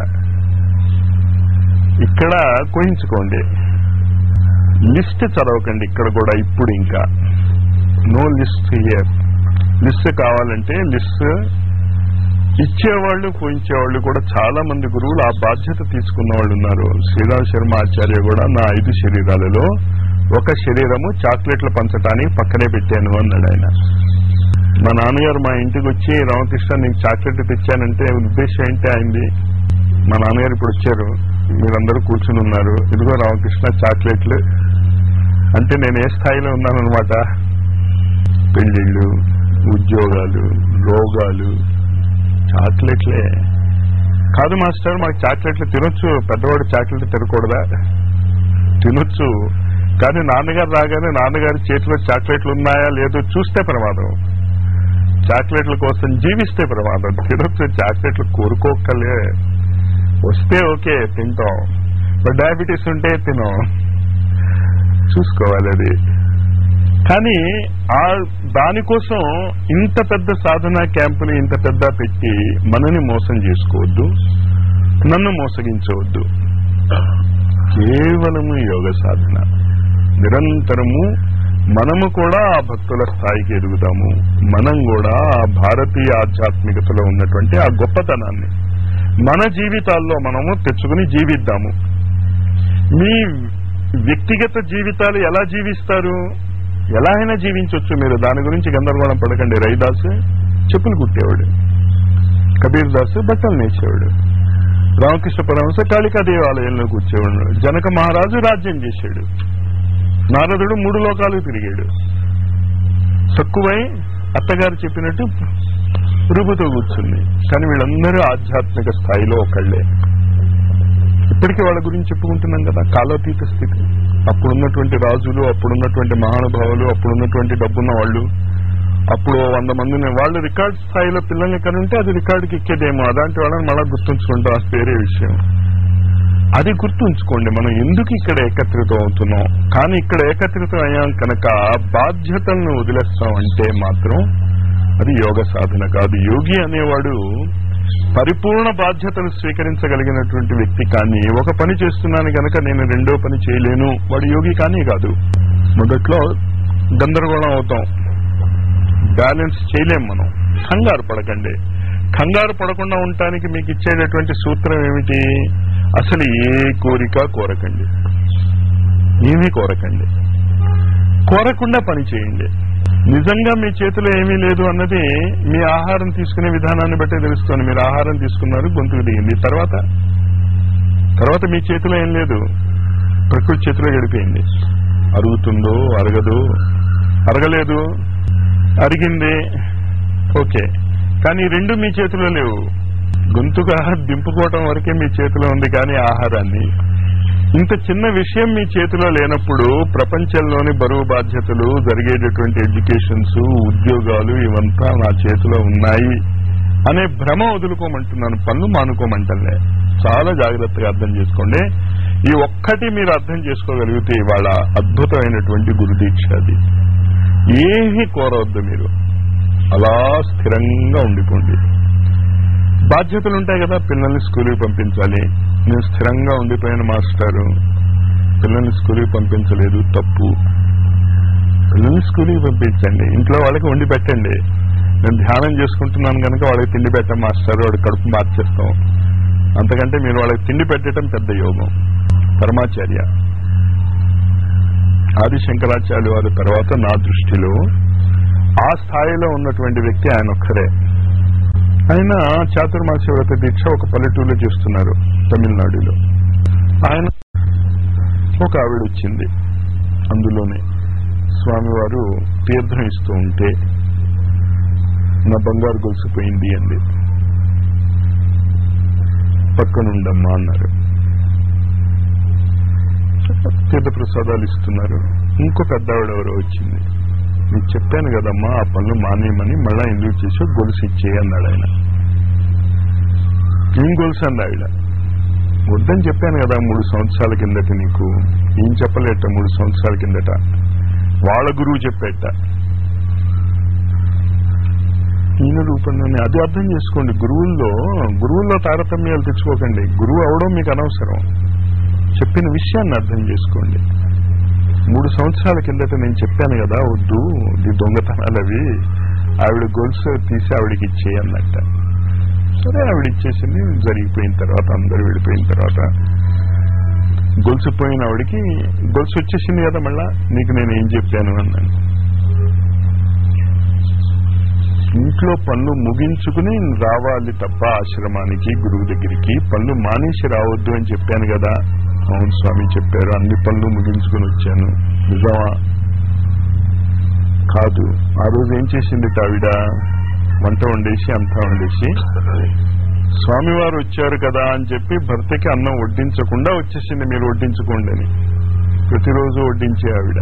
ఇక్కడ కోయించుకోండి. లిస్ట్ చదవకండి ఇక్కడ కూడా. ఇప్పుడు ఇంకా నో లిస్ట్ హియర్. లిస్ట్ కావాలంటే లిస్ట్ ఇచ్చేవాళ్ళు పోయించేవాళ్ళు కూడా చాలా మంది గురువులు ఆ బాధ్యత తీసుకున్న వాళ్ళు ఉన్నారు. శ్రీరామ్ శర్మ ఆచార్య కూడా నా 5 శరీరాలలో ఒక శరీరము చాక్లెట్లు పంచడానికి పక్కనే పెట్టాను అన్నాడు ఆయన. మా నాన్నగారు మా ఇంటికి వచ్చి, రామకృష్ణ నీకు చాక్లెట్ తెచ్చానంటే ఉద్దేశం ఏంటి అయింది? మా నాన్నగారు ఇప్పుడు వచ్చారు, మీరందరూ కూర్చుని ఉన్నారు, ఇదిగో రామకృష్ణ చాక్లెట్లు అంటే నేను ఏ స్థాయిలో ఉన్నానన్నమాట? పెళ్లిళ్ళు, ఉద్యోగాలు, రోగాలు, చాక్లెట్లే కాదు మాస్టర్. మాకు చాక్లెట్లు తినొచ్చు, పెద్దవాడు చాక్లెట్లు తినకూడదా? తినొచ్చు. కానీ నాన్నగారు రాగానే నాన్నగారి చేతిలో చాక్లెట్లు ఉన్నాయా లేదో చూస్తే ప్రమాదం. చాక్లెట్ల కోసం జీవిస్తే ప్రమాదం. తినొచ్చు, చాక్లెట్లు కోరుకోకలే. వస్తే ఓకే తింటాం, బట్ డయాబెటీస్ ఉంటే తినం. చూసుకోవాలి అది. కానీ దానికోసం ఇంత పెద్ద సాధనా క్యాంపుని ఇంత పెద్ద పెట్టి మనని మోసం చేసుకోవద్దు, నన్ను మోసగించవద్దు. కేవలము యోగ సాధన. నిరంతరము మనము కూడా ఆ భక్తుల స్థాయికి ఎదుగుతాము. మనం కూడా ఆ భారతీయ ఆధ్యాత్మికతలో ఉన్నటువంటి ఆ గొప్పతనాన్ని మన జీవితాల్లో మనము తెచ్చుకుని జీవిద్దాము. మీ వ్యక్తిగత జీవితాలు ఎలా జీవిస్తారు? ఎలా అయినా జీవించవచ్చు మీరు, దాని గురించి గందరగోళం పడకండి. రవిదాసు చెప్పులు కుట్టేవాడు, కబీర్ దాసు బట్టలు నేర్చేవాడు, రామకృష్ణ పరమహంస కాళికా దేవాలయంలో కూర్చేవాడు, జనక మహారాజు రాజ్యం చేశాడు, నారదుడు 3 లోకాలు తిరిగాడు, తక్కువై అత్తగారు చెప్పినట్టు రుబుతో కూర్చుంది. కానీ వీళ్ళందరూ ఆధ్యాత్మిక స్థాయిలో ఒకళ్లే. ఇప్పటికీ వాళ్ళ గురించి చెప్పుకుంటున్నాం కదా. కాలాతీత స్థితి. అప్పుడున్నటువంటి రాజులు, అప్పుడున్నటువంటి మహానుభావులు, అప్పుడున్నటువంటి డబ్బున్న వాళ్ళు, అప్పుడు 100 మందిని వాళ్ళు రికార్డ్ స్థాయిలో పిల్లల్ని కనుంటే అది రికార్డుకి ఎక్కేదేమో. అలాంటి వాళ్ళని మళ్ళా గుర్తుంచుకుంటాం, అది వేరే విషయం. అది గుర్తుంచుకోండి. మనం ఎందుకు ఇక్కడ ఏకత్రితం అవుతున్నాం? కానీ ఇక్కడ ఏకత్రితం అయ్యాం కనుక బాధ్యతలను వదిలేస్తాం అంటే మాత్రం అది యోగ సాధన కాదు. యోగి అనేవాడు పరిపూర్ణ బాధ్యతను స్వీకరించగలిగినటువంటి వ్యక్తి. కానీ ఒక పని చేస్తున్నాను కనుక నేను 2వ పని చేయలేను, వాడు యోగి కానీ కాదు. మొదట్లో గందరగోళం అవుతాం, బ్యాలెన్స్ చేయలేం మనం. కంగారు పడకండి. కంగారు పడకుండా ఉండటానికి మీకు ఇచ్చేటటువంటి సూత్రం ఏమిటి? అసలు ఏ కోరిక కోరకండి, ఏమీ కోరకండి. కోరకుండా పని చేయండి. నిజంగా మీ చేతిలో ఏమీ లేదు అన్నది మీ ఆహారం తీసుకునే విధానాన్ని బట్టే తెలుస్తుంది. మీరు ఆహారం తీసుకున్నారు, గొంతుకు దిగింది, తర్వాత మీ చేతిలో ఏం లేదు, ప్రకృతి చేతిలో గడిపోయింది. అరుగుతుందో అరగదు, అరగలేదు, అరిగింది, ఓకే. కానీ 2 మీ చేతిలో లేవు. గొంతుగా దింపుకోవటం వరకే మీ చేతిలో ఉంది, కానీ ఆహారాన్ని ఇంత చిన్న విషయం మీ చేతిలో లేనప్పుడు ప్రపంచంలోని బరువు బాధ్యతలు, జరిగేటటువంటి ఎడ్యుకేషన్స్, ఉద్యోగాలు ఇవంతా నా చేతిలో ఉన్నాయి అనే భ్రమ వదులుకోమంటున్నాను. పనులు మానుకోమంటలే. చాలా జాగ్రత్తగా అర్థం చేసుకోండి. ఈ ఒక్కటి మీరు అర్థం చేసుకోగలిగితే ఇవాళ అద్భుతమైనటువంటి గురుదీక్ష. అది ఏమీ కోరవద్దు. మీరు అలా స్థిరంగా ఉండిపోండి. బాధ్యతలు ఉంటాయి కదా, పిల్లల్ని స్కూల్కి పంపించాలి. నేను స్థిరంగా ఉండిపోయిన మాస్టారు, పిల్లల్ని స్కూల్కి పంపించలేదు, తప్పు. పిల్లల్ని స్కూల్కి పంపించండి, ఇంట్లో వాళ్ళకి వండి పెట్టండి. నేను ధ్యానం చేసుకుంటున్నాను కనుక వాళ్ళకి తిండి పెట్టం మాస్టారు, వాడి కడుపు మార్చేస్తాం. అంతకంటే మీరు వాళ్ళకి తిండి పెట్టడం పెద్ద యోగం. పరమాచార్య ఆది శంకరాచార్య వారి తర్వాత నా దృష్టిలో ఆ స్థాయిలో ఉన్నటువంటి వ్యక్తి ఆయన ఒక్కరే. ఆయన చాతుర్మాస్య వ్రత దీక్ష ఒక పల్లెటూరులో చేస్తున్నారు, తమిళనాడులో. ఆయన ఒక ఆవిడ వచ్చింది, అందులోనే స్వామివారు తీర్థం ఇస్తూ ఉంటే నా బంగారు గొలుసుపోయింది అంది. పక్కనుండమ్మా అన్నారు. తీర్థ ప్రసాదాలు ఇస్తున్నారు. ఇంకో పెద్ద ఆవిడ ఎవరో వచ్చింది. నీకు చెప్పాను కదమ్మా ఆ పనులు మానేయమని, మళ్ళా ఎందుకు చేసో గొలుసు ఇచ్చేయి అన్నాడు ఆయన. ఏం గొలుసు అంది ఆవిడ. వద్దని చెప్పాను కదా 3 సంవత్సరాల కిందట నీకు. ఏం చెప్పలేట 3 సంవత్సరాల కిందట వాళ్ళ గురువు చెప్పేట. ఈయన రూపంలోనే అది అర్థం చేసుకోండి. గురువుల్లో తారతమ్యాలు తెచ్చుకోకండి. గురువు అవడం మీకు అనవసరం. చెప్పిన విషయాన్ని అర్థం చేసుకోండి. 3 సంవత్సరాల కిందట నేను చెప్పాను కదా వద్దు, ఈ దొంగతనాలు అవి, ఆవిడ గొలుసు తీసి ఆవిడకి ఇచ్చేయి అన్నట్ట. సరే ఆవిడ ఇచ్చేసింది. జరిగిపోయిన తర్వాత, అందరూ వెళ్ళిపోయిన తర్వాత గొలుసు పోయిన ఆవిడకి గొలుసు వచ్చేసింది కదా, మళ్ళా నీకు నేను ఏం చెప్పాను అన్నాను. ఇంట్లో పనులు ముగించుకుని రావాలి తప్ప ఆశ్రమానికి, గురువు దగ్గరికి. పనులు మానేసి రావద్దు అని చెప్పాను కదా. అవును స్వామి చెప్పారు, అన్ని పనులు ముగించుకుని వచ్చాను. నిజమా? కాదు. ఆ రోజు ఏం చేసింది ఆవిడ? వంట వండేసి అంతా వండేసి స్వామివారు వచ్చారు కదా అని చెప్పి భర్తకి అన్నం వడ్డించకుండా వచ్చేసింది. మీరు వడ్డించుకోండి అని ప్రతిరోజు వడ్డించే ఆవిడ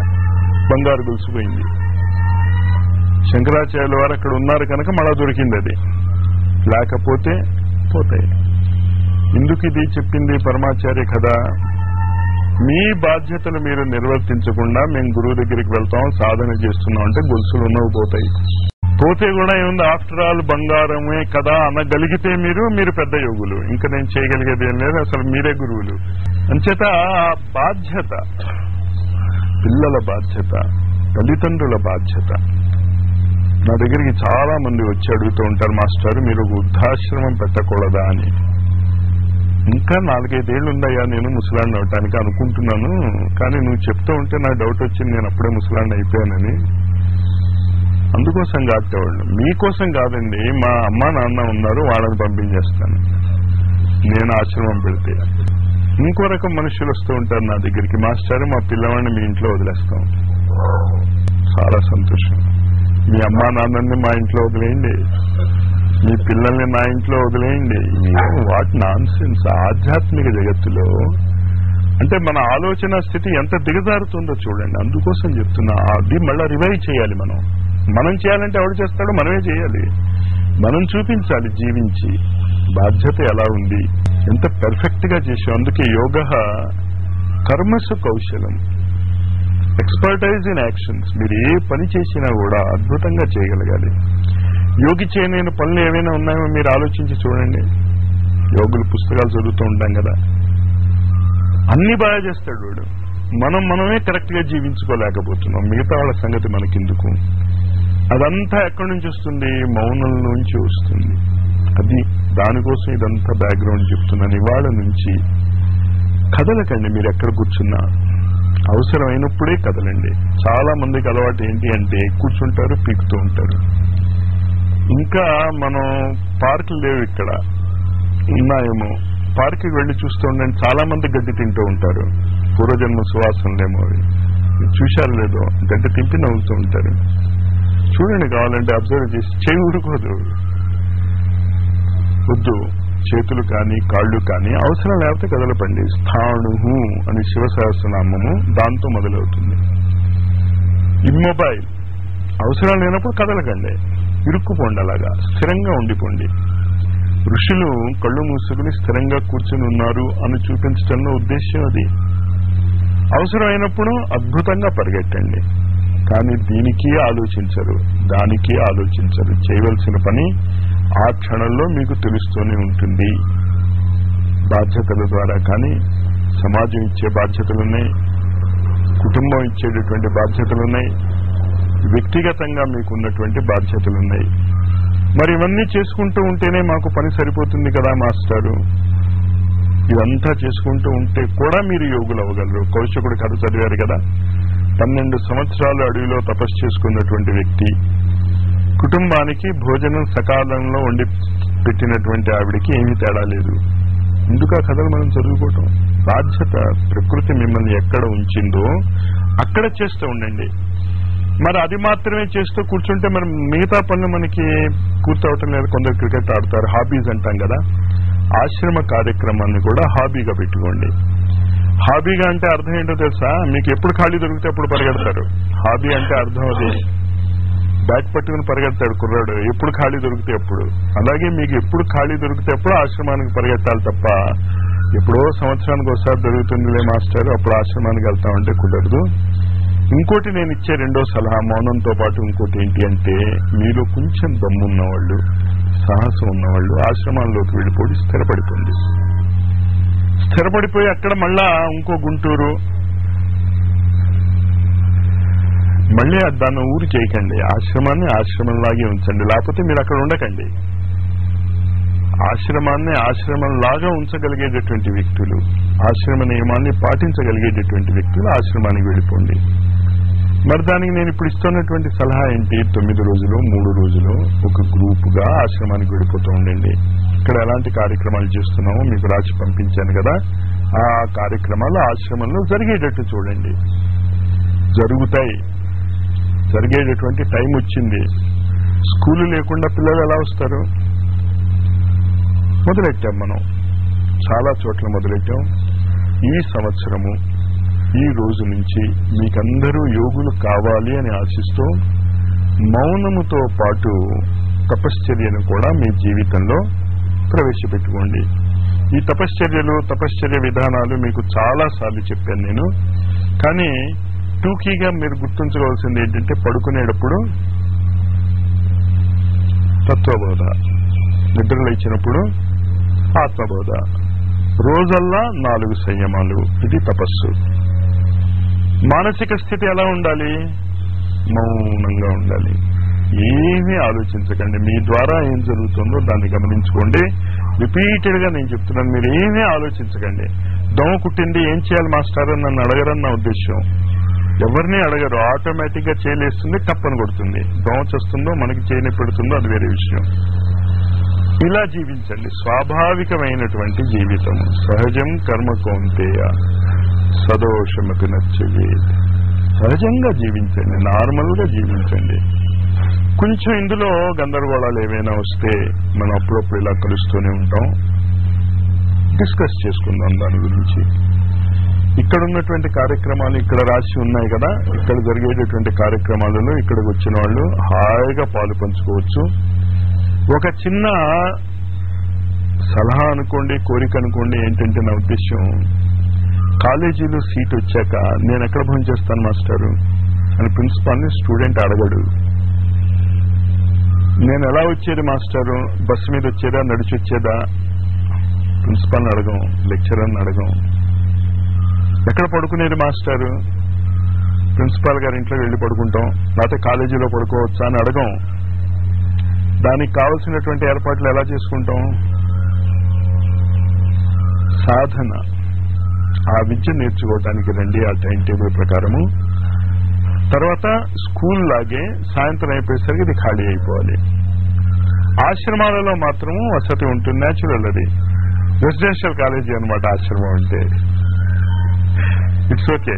బంగారు గొలుసుపోయింది. శంకరాచార్యుల వారు అక్కడ ఉన్నారు కనుక మళ్ళా దొరికింది. అది లేకపోతే పోతాయి. ఎందుకు ఇది చెప్పింది పరమాచార్య కదా? మీ బాధ్యతలు మీరు నిర్వర్తించకుండా మేము గురువు దగ్గరికి వెళ్తాం, సాధన చేస్తున్నాం అంటే గొలుసులు ఉన్నవి పోతాయి. పోతే కూడా ఏముంది, ఆఫ్టర్ ఆల్ బంగారమే కదా అనగలిగితే మీరు పెద్ద యోగులు. ఇంకా నేను చేయగలిగేది ఏం లేదు, అసలు మీరే గురువులు. అంచేత ఆ బాధ్యత, పిల్లల బాధ్యత, తల్లిదండ్రుల బాధ్యత. నా దగ్గరికి చాలా మంది వచ్చి అడుగుతూ ఉంటారు, మాస్టర్ మీరు ఒక వృద్ధాశ్రమం పెట్టకూడదా అని. ఇంకా 4-5 ఏళ్ళు ఉందయ్యా నేను ముసలాండి అవటానికి అనుకుంటున్నాను, కానీ నువ్వు చెప్తూ ఉంటే నాకు డౌట్ వచ్చింది నేను అప్పుడే ముసలాండి అయిపోయానని. అందుకోసం కాటేవాళ్ళు, మీకోసం కాదండి. మా అమ్మ నాన్న ఉన్నారు, వాళ్ళని పంపించేస్తాను నేను ఆశ్రమం పెడితే. ఇంకో రకం మనుషులు వస్తూ ఉంటారు నా దగ్గరికి, మాస్టర్ మా పిల్లవాడిని మీ ఇంట్లో వదిలేస్తాం. చాలా సంతోషం. మీ అమ్మా నాన్నని మా ఇంట్లో వదిలేయండి, మీ పిల్లల్ని నా ఇంట్లో వదిలేయండి. What non sense. ఆధ్యాత్మిక జగత్తులో అంటే మన ఆలోచన స్థితి ఎంత దిగజారుతుందో చూడండి. అందుకోసం చెప్తున్నా, అది మళ్ళా రివైవ్ చేయాలి. మనం చేయాలంటే ఎవడు చేస్తాడో మనమే చేయాలి. మనం చూపించాలి జీవించి బాధ్యత ఎలా ఉంది, ఎంత పెర్ఫెక్ట్ గా చేసాం. అందుకే యోగ కర్మసు కౌశలం, ఎక్స్పర్టైజ్ ఇన్ యాక్షన్స్. మీరు ఏ పని చేసినా కూడా అద్భుతంగా చేయగలగాలి. యోగి చేయలేని పనులు ఏవైనా ఉన్నాయో మీరు ఆలోచించి చూడండి. యోగులు పుస్తకాలు చదువుతూ ఉంటాం కదా, అన్ని బాగా చేస్తాడు వాడు. మనమే కరెక్ట్ గా జీవించుకోలేకపోతున్నాం. మిగతా వాళ్ళ సంగతి మనకెందుకు? అదంతా ఎక్కడి నుంచి వస్తుంది? మౌనం నుంచి వస్తుంది. అది దానికోసం ఇదంతా బ్యాక్గ్రౌండ్ చెప్తున్నాను. ఇవాళ నుంచి కదలకండి. మీరు ఎక్కడ కూర్చున్నా అవసరమైనప్పుడే కదలండి. చాలా మందికి అలవాటు ఏంటి అంటే కూర్చుంటారు, పీకుతూ ఉంటారు. ఇంకా మనం పార్కులు లేవు ఇక్కడ, ఉన్నాయేమో. పార్క్కి వెళ్లి చూస్తూ ఉండండి, చాలా మంది గడ్డి తింటూ ఉంటారు. పూర్వజన్మ సువాసనలేమో అవి. చూశారు లేదో, గడ్డి తింపి నవ్వుతూ ఉంటారు. చూడండి, కావాలంటే అబ్జర్వ్ చేసి. చేయి ఊరుకోదు. వద్దు. చేతులు కానీ కాళ్ళు కానీ అవసరం లేకపోతే కదలపండి. స్థాణుహు అని శివ సహస్రనామము దాంతో మొదలవుతుంది. ఇమ్మొబైల్, అవసరం లేనప్పుడు కదలకండి, ఇరుక్కుపోండి, అలాగా స్థిరంగా ఉండిపోండి. ఋషులు కళ్ళు మూసుకుని స్థిరంగా కూర్చుని ఉన్నారు అని చూపించడంలో ఉద్దేశం అది. అవసరమైనప్పుడు అద్భుతంగా పరిగెట్టండి, కానీ దీనికి ఆలోచించరు, దానికి ఆలోచించరు. చేయవలసిన పని ఆ క్షణంలో మీకు తెలుస్తూనే ఉంటుంది. బాధ్యతల ద్వారా కానీ, సమాజం ఇచ్చే బాధ్యతలున్నాయి, కుటుంబం ఇచ్చేటటువంటి బాధ్యతలున్నాయి, వ్యక్తిగతంగా మీకున్నటువంటి బాధ్యతలున్నాయి. మరి ఇవన్నీ చేసుకుంటూ ఉంటేనే మాకు పని సరిపోతుంది కదా మాస్టారు. ఇదంతా చేసుకుంటూ ఉంటే కూడా మీరు యోగులు అవ్వగలరు. కౌశికుడు కథ చదివారు కదా. 12 సంవత్సరాలు అడవిలో తపస్సు చేసుకున్నటువంటి వ్యక్తి, కుటుంబానికి భోజనం సకాలంలో వండి పెట్టినటువంటి ఆవిడికి ఏమీ తేడా లేదు. ఎందుకు ఆ కథలు మనం చదువుకోవటం? బాధ్యత. ప్రకృతి మిమ్మల్ని ఎక్కడ ఉంచిందో అక్కడ చేస్తూ ఉండండి. మరి అది మాత్రమే చేస్తూ కూర్చుంటే మరి మిగతా పనులు మనకి పూర్తవటం లేదు. కొందరు క్రికెట్ ఆడతారు, హాబీస్ అంటాం కదా. ఆశ్రమ కార్యక్రమాన్ని కూడా హాబీగా పెట్టుకోండి. హాబీగా అంటే అర్థం ఏంటో తెలుసా? మీకు ఎప్పుడు ఖాళీ దొరికితే అప్పుడు పరిగెడతారు. హాబీ అంటే అర్థం అది. బ్యాట్ పట్టుకుని పరిగెడతాడు కుర్రాడు, ఎప్పుడు ఖాళీ దొరికితే అప్పుడు. అలాగే మీకు ఎప్పుడు ఖాళీ దొరికితే అప్పుడు ఆశ్రమానికి పరిగెత్తాలి తప్ప ఎప్పుడో సంవత్సరానికి ఒకసారి దొరుకుతుందిలే మాస్టర్ అప్పుడు ఆశ్రమానికి వెళ్తామంటే కుదరదు. ఇంకోటి నేను ఇచ్చే రెండో సలహా, మౌనంతో పాటు ఇంకోటి ఏంటి అంటే, మీలో కొంచెం దమ్మున్నవాళ్ళు, సాహసం ఉన్నవాళ్ళు ఆశ్రమాల్లోకి వెళ్ళిపోయి స్థిరపడిపోండి. స్థిరపడిపోయి అక్కడ మళ్ళా ఇంకో గుంటూరు, మళ్ళీ దాన్ని ఊరు చేయకండి. ఆశ్రమాన్ని ఆశ్రమంలాగే ఉంచండి, లేకపోతే మీరు అక్కడ ఉండకండి. ఆశ్రమాన్ని ఆశ్రమంలాగా ఉంచగలిగేటటువంటి వ్యక్తులు, ఆశ్రమ నియమాన్ని పాటించగలిగేటటువంటి వ్యక్తులు ఆశ్రమానికి వెళ్ళిపోండి. మరి దానికి నేను ఇప్పుడు ఇస్తున్నటువంటి సలహా ఏంటి? 9 రోజులు 3 రోజులు ఒక గ్రూపుగా ఆశ్రమానికి వెళ్ళిపోతూ ఉండండి. ఇక్కడ ఎలాంటి కార్యక్రమాలు చేస్తున్నామో మీకు రాసి పంపించాను కదా, ఆ కార్యక్రమాలు ఆశ్రమంలో జరిగేటట్టు చూడండి. జరుగుతాయి, జరిగేటటువంటి టైం వచ్చింది. స్కూలు లేకుండా పిల్లలు ఎలా వస్తారు? మొదలెట్టాం మనం, చాలా చోట్ల మొదలెట్టాం. ఈ సంవత్సరము ఈ రోజు నుంచి మీకందరూ యోగులు కావాలి అని ఆశిస్తూ మౌనముతో పాటు తపశ్చర్యను కూడా మీ జీవితంలో ప్రవేశపెట్టుకోండి. ఈ తపశ్చర్య విధానాలు మీకు చాలా సార్లు చెప్పాను నేను, కానీ టూకీగా మీరు గుర్తుంచుకోవాల్సింది ఏంటంటే, పడుకునేటప్పుడు తత్వబోధ, నిద్రలు ఇచ్చినప్పుడు ఆత్మబోధ, రోజల్లా 4 సంయమాలు. ఇది తపస్సు. మానసిక స్థితి ఎలా ఉండాలి? మౌనంగా ఉండాలి. ఏమీ ఆలోచించకండి. మీ ద్వారా ఏం జరుగుతుందో దాన్ని గమనించుకోండి. రిపీటెడ్ గా నేను చెప్తున్నాను, మీరు ఏమీ ఆలోచించకండి. దోమ కుట్టింది ఏం చేయాలి మాస్టర్ అని నన్ను అడగరని నా ఉద్దేశం. ఎవరిని అడగరు, ఆటోమేటిక్ గా చేయలేస్తుంది, టప్పని కొడుతుంది. దోమ చేస్తుందో మనకి చేయని పెడుతుందో అది వేరే విషయం. ఇలా జీవించండి, స్వాభావికమైనటువంటి జీవితం. సహజం కర్మ కౌంతేయ సదోషమపి నచ్చేది. సహజంగా జీవించండి, నార్మల్ గా జీవించండి. కొంచెం ఇందులో గందరగోళాలు ఏమైనా వస్తే మనం అప్పుడప్పుడు ఇలా కలుస్తూనే ఉంటాం, డిస్కస్ చేసుకుందాం దాని గురించి. ఇక్కడ ఉన్నటువంటి కార్యక్రమాలు ఇక్కడ రాసి ఉన్నాయి కదా, ఇక్కడ జరిగేటటువంటి కార్యక్రమాలలో ఇక్కడికి వచ్చిన వాళ్ళు హాయిగా పాలు పంచుకోవచ్చు. ఒక చిన్న సలహా అనుకోండి, కోరిక అనుకోండి, ఏంటంటే నా ఉద్దేశం, కాలేజీలో సీట్ వచ్చాక నేను ఎక్కడ భోజనం చేస్తాను మాస్టారు అని ప్రిన్సిపాల్ని స్టూడెంట్ అడగడు. నేను ఎలా వచ్చేది మాస్టారు, బస్సు మీద వచ్చేదా నడిచి వచ్చేదా? ప్రిన్సిపాల్ని అడగం, లెక్చరర్ని అడగం. ఎక్కడ పడుకునేది మాస్టారు, ప్రిన్సిపాల్ గారి ఇంట్లో వెళ్ళి పడుకుంటాం, లేకపోతే కాలేజీలో పడుకోవచ్చా అని అడగం. దానికి కావలసినటువంటి ఏర్పాట్లు ఎలా చేసుకుంటాం? సాధన, ఆ విద్య నేర్చుకోవడానికి రండి ఆ టైం టేబుల్ ప్రకారము. తర్వాత స్కూల్ లాగే సాయంత్రం అయిపోయేసరికి ఇది ఖాళీ అయిపోవాలి. ఆశ్రమాలలో మాత్రము వసతి ఉంటుంది, న్యాచురల్. అది రెసిడెన్షియల్ కాలేజీ అనమాట ఆశ్రమం అంటే. It's okay.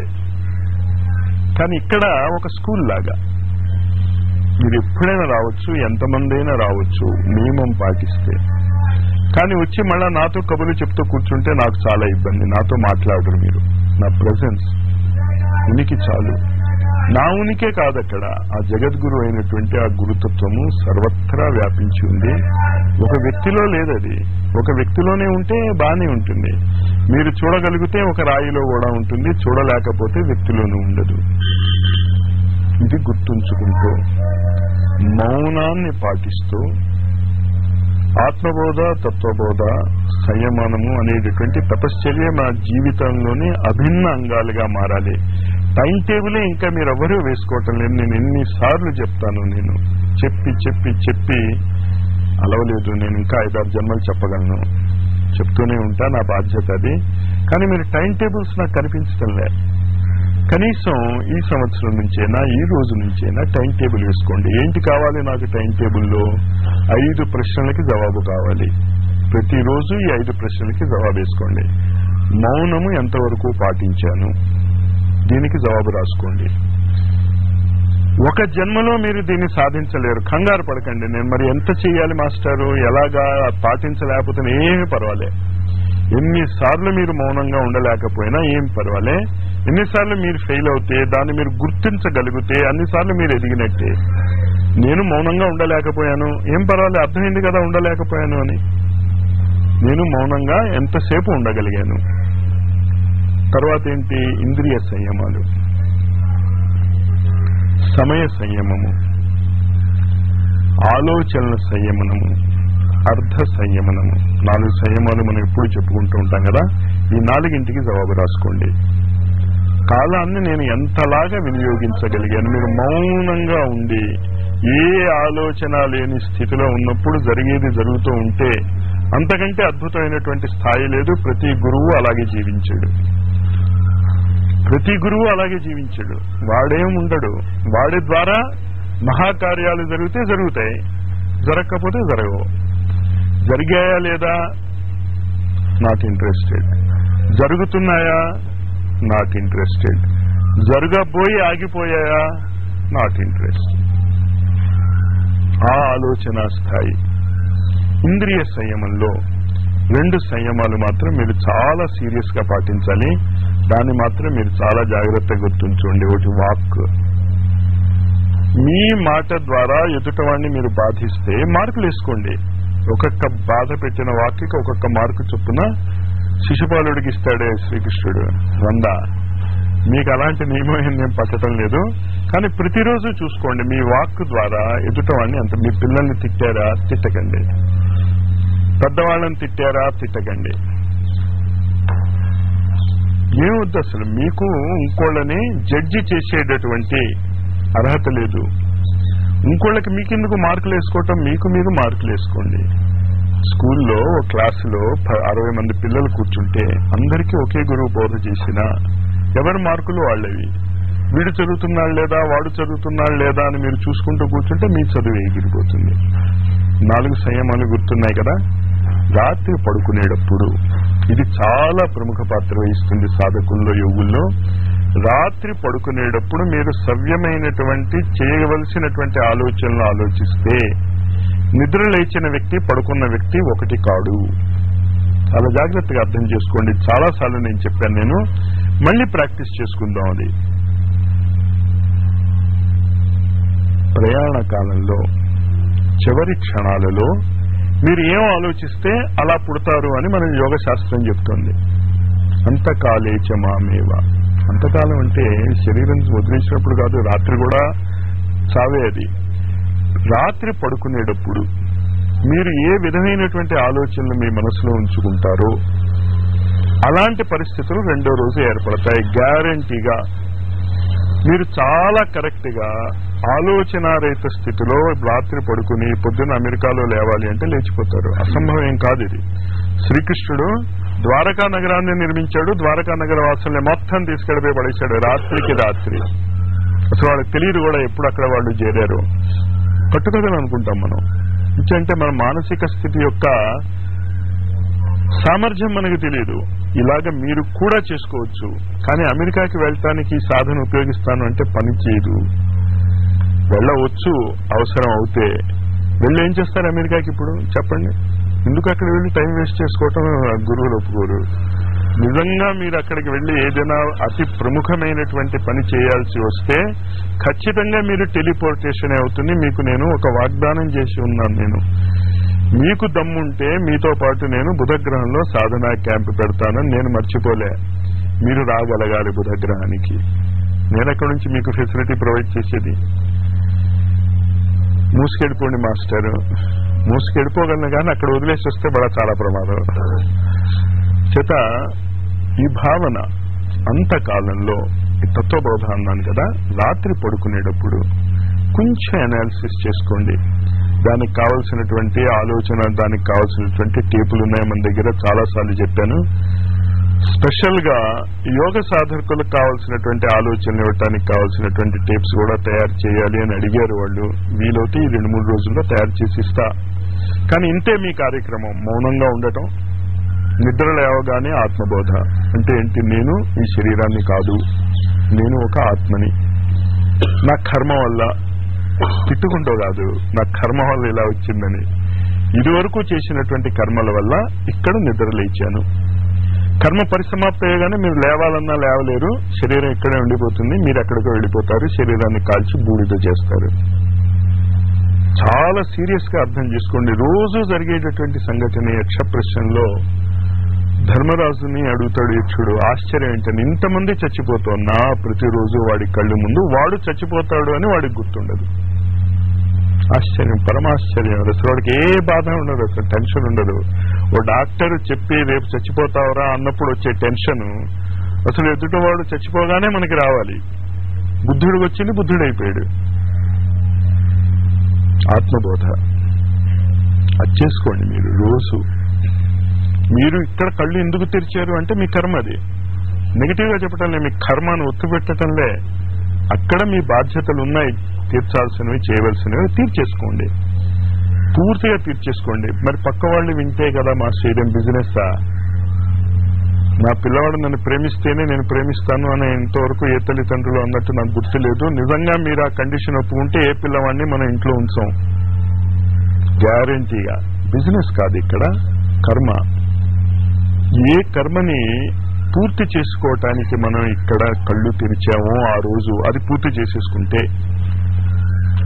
కానీ ఇక్కడ ఒక స్కూల్ లాగా మీరు ఎప్పుడైనా రావచ్చు, ఎంతమంది అయినా రావచ్చు, నియమం పాటిస్తే. కానీ వచ్చి మళ్ళా నాతో కబుర్లు చెప్తూ కూర్చుంటే నాకు చాలా ఇబ్బంది. నాతో మాట్లాడరు మీరు. నా ప్రెజెన్స్ ఉనికి చాలు. నా ఉనికే కాదు, అక్కడ ఆ జగద్గురు అయినటువంటి ఆ గురుతత్వము సర్వత్రా వ్యాపించి ఉంది. ఒక వ్యక్తిలో లేదది. ఒక వ్యక్తిలోనే ఉంటే బానే ఉంటుంది. మీరు చూడగలిగితే ఒక రాయిలో కూడా ఉంటుంది, చూడలేకపోతే వ్యక్తిలోనూ ఉండదు. ఇది గుర్తుంచుకుంటూ మౌనాన్ని పాటిస్తూ ఆత్మబోధ, తత్వబోధ, సంయమనము అనేటటువంటి తపశ్చర్య మన జీవితంలోనే అభిన్న అంగాలుగా మారాలి. టైం టేబులే ఇంకా మీరు ఎవరూ వేసుకోవటం లేదు. నేను ఎన్నిసార్లు చెప్తాను, నేను చెప్పి చెప్పి చెప్పి అలవలేదు. నేను ఇంకా 5-6 జన్మలు చెప్పగలను, చెప్తూనే ఉంటా, నా బాధ్యత అది. కానీ మీరు టైం టేబుల్స్ నాకు కనిపించడం లే. కనీసం ఈ సంవత్సరం నుంచైనా, ఈ రోజు నుంచైనా టైం టేబుల్ వేసుకోండి. ఏంటి కావాలి నాకు టైం టేబుల్లో? 5 ప్రశ్నలకి జవాబు కావాలి. ప్రతిరోజు ఈ 5 ప్రశ్నలకి జవాబు వేసుకోండి. మౌనము ఎంతవరకు పాటించాను, దీనికి జవాబు రాసుకోండి. ఒక జన్మలో మీరు దీన్ని సాధించలేరు, కంగారు పడకండి. నేను మరి ఎంత చెయ్యాలి మాస్టారు, ఎలాగా పాటించలేకపోతే ఏమీ పర్వాలే. ఎన్నిసార్లు మీరు మౌనంగా ఉండలేకపోయినా ఏం పర్వాలే. ఎన్నిసార్లు మీరు ఫెయిల్ అవుతే, దాన్ని మీరు గుర్తించగలిగితే అన్నిసార్లు మీరు ఎదిగినట్టే. నేను మౌనంగా ఉండలేకపోయాను, ఏం పర్వాలే, అర్థమైంది కదా ఉండలేకపోయాను అని. నేను మౌనంగా ఎంతసేపు ఉండగలిగాను. తర్వాత ఏంటి? ఇంద్రియ సంయమాలు, సమయ సంయమము, ఆలోచనల సంయమనము, అర్ధ సంయమనము. 4 సంయమాలు మనం ఎప్పుడు చెప్పుకుంటూ ఉంటాం కదా. ఈ 4ంటికి జవాబు రాసుకోండి. కాలాన్ని నేను ఎంతలాగా వినియోగించగలిగాను. మీరు మౌనంగా ఉండి ఏ ఆలోచన లేని స్థితిలో ఉన్నప్పుడు జరిగేది జరుగుతూ ఉంటే అంతకంటే అద్భుతమైనటువంటి స్థాయి లేదు. ప్రతి గురువు అలాగే జీవించాడు. ప్రతి గురువు అలాగే జీవించాడు. వాడేం ఉండడు. వాడి ద్వారా మహాకార్యాలు జరిగితే జరుగుతాయి, జరగకపోతే జరగవు. జరిగాయా లేదా? Not interested. జరుగుతున్నాయా? Not interested. జరగబోయి ఆగిపోయాయా? Not interest. ఆ ఆలోచన స్థాయి. ఇంద్రియ సంయమంలో 2 సంయమాలు మాత్రం మీరు చాలా సీరియస్ గా పాటించాలి. దాన్ని మాత్రం మీరు చాలా జాగ్రత్తగా గుర్తుంచుకోండి. ఒకటి వాక్. మీ మాట ద్వారా ఎదుటవాడిని మీరు బాధిస్తే మార్కులు వేసుకోండి. ఒక్కొక్క బాధ పెట్టిన వాక్యకి ఒక్కొక్క మార్కు చొప్పున శిశుపాలుడికి ఇస్తాడే శ్రీకృష్ణుడు 100. మీకు అలాంటి నియమం నేను పట్టడం లేదు. కానీ ప్రతిరోజు చూసుకోండి, మీ వాక్ ద్వారా ఎదుటవాడిని అంత. మీ పిల్లల్ని తిట్టారా? తిట్టకండి. పెద్దవాళ్ళని తిట్టారా? తిట్టకండి. ఏమొద్దు అసలు. మీకు ఇంకోళ్ళని జడ్జి చేసేటటువంటి అర్హత లేదు. ఇంకోళ్ళకి మీకెందుకు మార్కులు వేసుకోవటం? మీకు మీరు మార్కులు వేసుకోండి. స్కూల్లో ఒక క్లాసులో 60 మంది పిల్లలు కూర్చుంటే అందరికీ ఒకే గురువు బోధ చేసినా ఎవరి మార్కులు వాళ్ళవి. వీడు చదువుతున్నాడు లేదా, వాడు చదువుతున్నాడు లేదా అని మీరు చూసుకుంటూ కూర్చుంటే మీ చదువు ఎగిరిపోతుంది. 4 సంయమాలు గుర్తున్నాయి కదా. రాత్రి పడుకునేటప్పుడు ఇది చాలా ప్రముఖ పాత్ర వహిస్తుంది సాధకుల్లో, యోగుల్లో. రాత్రి పడుకునేటప్పుడు మీరు సవ్యమైనటువంటి చేయవలసినటువంటి ఆలోచనలు ఆలోచిస్తే నిద్ర లేచిన వ్యక్తి, పడుకున్న వ్యక్తి ఒకటి కాడు. చాలా జాగ్రత్తగా అర్థం చేసుకోండి. చాలాసార్లు నేను చెప్పాను, నేను మళ్ళీ ప్రాక్టీస్ చేసుకుందాం. అది ప్రయాణ కాలంలో చివరి క్షణాలలో మీరు ఏం ఆలోచిస్తే అలా పుడతారు అని మన యోగ శాస్త్రం చెప్తోంది. అంతకాలేచ మామేవ. అంతకాలం అంటే శరీరం వదిలేసినప్పుడు కాదు, రాత్రి కూడా చావే అది. రాత్రి పడుకునేటప్పుడు మీరు ఏ విధమైనటువంటి ఆలోచనలు మీ మనసులో ఉంచుకుంటారో అలాంటి పరిస్థితులు 2వ రోజు ఏర్పడతాయి గ్యారంటీగా. మీరు చాలా కరెక్ట్ గా ఆలోచనారహిత స్థితిలో రాత్రి పడుకుని పొద్దున్న అమెరికాలో లేవాలి అంటే లేచిపోతారు. అసంభవం ఏం కాదు ఇది. శ్రీకృష్ణుడు ద్వారకా నగరాన్ని నిర్మించాడు. ద్వారకా నగర వాసుల్ని మొత్తం తీసుకెళ్ళిపోయి పడేశాడు రాత్రికి రాత్రి. అసలు వాళ్ళకి తెలియదు కూడా ఎప్పుడు అక్కడ వాళ్ళు చేరారు. కట్టుకథలు అనుకుంటాం మనం. అంటే మన మానసిక స్థితి యొక్క సామర్థ్యం మనకు తెలియదు. ఇలాగ మీరు కూడా చేసుకోవచ్చు. కానీ అమెరికాకి వెళ్ళటానికి సాధన ఉపయోగిస్తాను అంటే పని చేయదు. వెళ్ళవచ్చు అవసరం అవుతే. వెళ్ళి ఏం చేస్తారు అమెరికాకి ఇప్పుడు చెప్పండి? ఎందుకు అక్కడ వెళ్ళి టైం వేస్ట్ చేసుకోవటం గురువులు ఒప్పుకోరు. నిజంగా మీరు అక్కడికి వెళ్ళి ఏదైనా అతి ప్రముఖమైనటువంటి పని చేయాల్సి వస్తే ఖచ్చితంగా మీరు టెలిపోర్టేషన్ అవుతుంది. మీకు నేను ఒక వాగ్దానం చేసి ఉన్నాను. నేను మీకు దమ్ముంటే మీతో పాటు నేను బుధగ్రహంలో సాధనా క్యాంప్ పెడతానని నేను మర్చిపోలే. మీరు రాగలగాలి బుధగ్రహానికి. నేను అక్కడి నుంచి మీకు ఫెసిలిటీ ప్రొవైడ్ చేసేది. మూసుకెళ్ళిపోండి మాస్టర్, మూసుకెళ్ళిపోగలను కానీ అక్కడ వదిలేసి వస్తే బడా చాలా ప్రమాదం చేత ఈ భావన అంతకాలంలో ఈ తత్వబోధ అన్నాను కదా, రాత్రి పడుకునేటప్పుడు కొంచెం అనాలిసిస్ చేసుకోండి. దానికి కావలసినటువంటి ఆలోచన, దానికి కావలసినటువంటి టేపులు ఉన్నాయి మన దగ్గర, చాలాసార్లు చెప్పాను. స్పెషల్ గా యోగ సాధకులకు కావాల్సినటువంటి ఆలోచనలు ఇవ్వటానికి కావాల్సినటువంటి టేప్స్ కూడా తయారు చేయాలి అని అడిగారు వాళ్ళు. వీలైతే ఈ 2-3 రోజుల్లో తయారు చేసి ఇస్తా. కానీ ఇంతే మీ కార్యక్రమం. మౌనంగా ఉండటం, నిద్ర లేవగానే ఆత్మబోధ. అంటే ఏంటి? నేను ఈ శరీరాన్ని కాదు, నేను ఒక ఆత్మని. నా కర్మ వల్ల, తిట్టుకుంటూ కాదు, నా కర్మ వల్ల ఇలా వచ్చిందని. ఇదివరకు చేసినటువంటి కర్మల వల్ల ఇక్కడ నిద్ర లేచాను. కర్మ పరిసమాప్తి అయ్యగానే మీరు లేవాలన్నా లేవలేరు, శరీరం ఇక్కడే ఉండిపోతుంది. మీరు ఎక్కడికో వెళ్ళిపోతారు, శరీరాన్ని కాల్చి బూడిద చేస్తారు. చాలా సీరియస్ గా అర్థం చేసుకోండి. రోజు జరిగేటటువంటి సంఘటన. యక్ష ప్రశ్నలో ధర్మరాజుని అడుగుతాడు యక్షుడు, ఆశ్చర్యం ఏంటని, ఇంతమంది చచ్చిపోతున్నా ప్రతిరోజు వాడి కళ్ళు ముందు వాడు చచ్చిపోతాడు అని వాడికి గుర్తుండదు. ఆశ్చర్యం, పరమాశ్చర్యం. అసలు వాడికి ఏ బాధ ఉండదు, అసలు టెన్షన్ ఉండదు. ఓ డాక్టర్ చెప్పి రేపు చచ్చిపోతావరా అన్నప్పుడు వచ్చే టెన్షన్ అసలు ఎదుటివాడు చచ్చిపోగానే మనకి రావాలి. బుద్ధుడికి వచ్చింది, బుద్ధుడైపోయాడు. ఆత్మబోధ అది చేసుకోండి మీరు రోజు. మీరు ఇక్కడ కళ్ళు ఎందుకు తెరిచారు అంటే మీ కర్మ. అది నెగిటివ్ గా చెప్పటంలే, మీ కర్మను ఒత్తుపెట్టడంలే. అక్కడ మీ బాధ్యతలు ఉన్నాయి, తీర్చాల్సినవి, చేయవలసినవి తీర్చేసుకోండి, పూర్తిగా తీర్చేసుకోండి. మరి పక్క వాళ్ళు వింటే కదా మా శ్రీరం బిజినెస్సా, నా పిల్లవాడు నన్ను ప్రేమిస్తేనే నేను ప్రేమిస్తాను అని ఇంతవరకు ఏ తల్లిదండ్రులు అన్నట్టు నాకు గుర్తు లేదు. నిజంగా మీరు ఆ కండిషన్ ఒప్పుకుంటే ఏ పిల్లవాడిని మనం ఇంట్లో ఉంచాం గ్యారంటీగా. బిజినెస్ కాదు ఇక్కడ, కర్మ. ఏ కర్మని పూర్తి చేసుకోవటానికి మనం ఇక్కడ కళ్ళు తెరిచామో ఆ రోజు అది పూర్తి చేసేసుకుంటే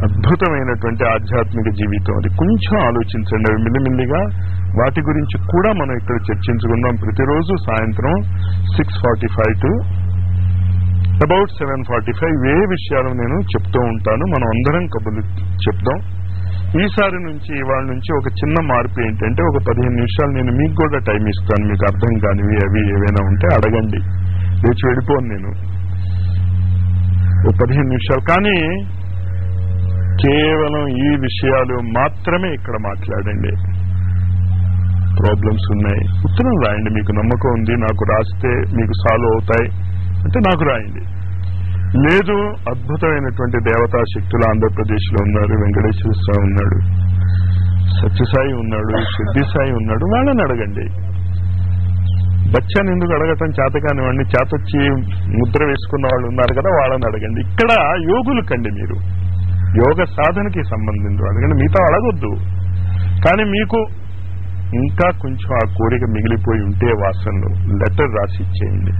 అద్భుతమైనటువంటి ఆధ్యాత్మిక జీవితం. అది కొంచెం ఆలోచించండి. అవి మిల్లిమిల్లిగా వాటి గురించి కూడా మనం ఇక్కడ చర్చించుకుందాం. ప్రతిరోజు సాయంత్రం 6:45 to about 7:45 ఇవే విషయాలు నేను చెప్తూ ఉంటాను. మనం అందరం కబుర్లు చెప్దాం. ఈసారి నుంచి, ఇవాళ నుంచి ఒక చిన్న మార్పు ఏంటంటే, ఒక 15 నిమిషాలు నేను మీకు కూడా టైం ఇస్తాను. మీకు అర్థం కానివి అవి ఏవైనా ఉంటే అడగండి, లేచి వెళ్ళిపోను నేను. ఒక 15 నిమిషాలు, కానీ కేవలం ఈ విషయాలు మాత్రమే ఇక్కడ మాట్లాడండి. ప్రాబ్లమ్స్ ఉన్నాయి, ఉత్తరం రాయండి. మీకు నమ్మకం ఉంది నాకు రాస్తే మీకు సాల్వ్ అవుతాయి అంటే నాకు రాయండి. లేదు, అద్భుతమైనటువంటి దేవతా శక్తులు ఆంధ్రప్రదేశ్ లో ఉన్నారు, వెంకటేశ్వర స్వామి ఉన్నాడు, సత్యసాయి ఉన్నాడు, సిద్ధి సాయి ఉన్నాడు, వాళ్ళని అడగండి. బచ్చాన్ని ఎందుకు అడగటం? చేతకాని వాడిని, చేతొచ్చి ముద్ర వేసుకున్న వాళ్ళు ఉన్నారు కదా, వాళ్ళని అడగండి. ఇక్కడ యోగులు కండి, మీరు యోగ సాధనకి సంబంధించి అడగండి, మిగతా అడగొద్దు. కానీ మీకు ఇంకా కొంచెం ఆ కోరిక మిగిలిపోయి ఉంటే వాసనలు లెటర్ రాసి ఇచ్చేయండి.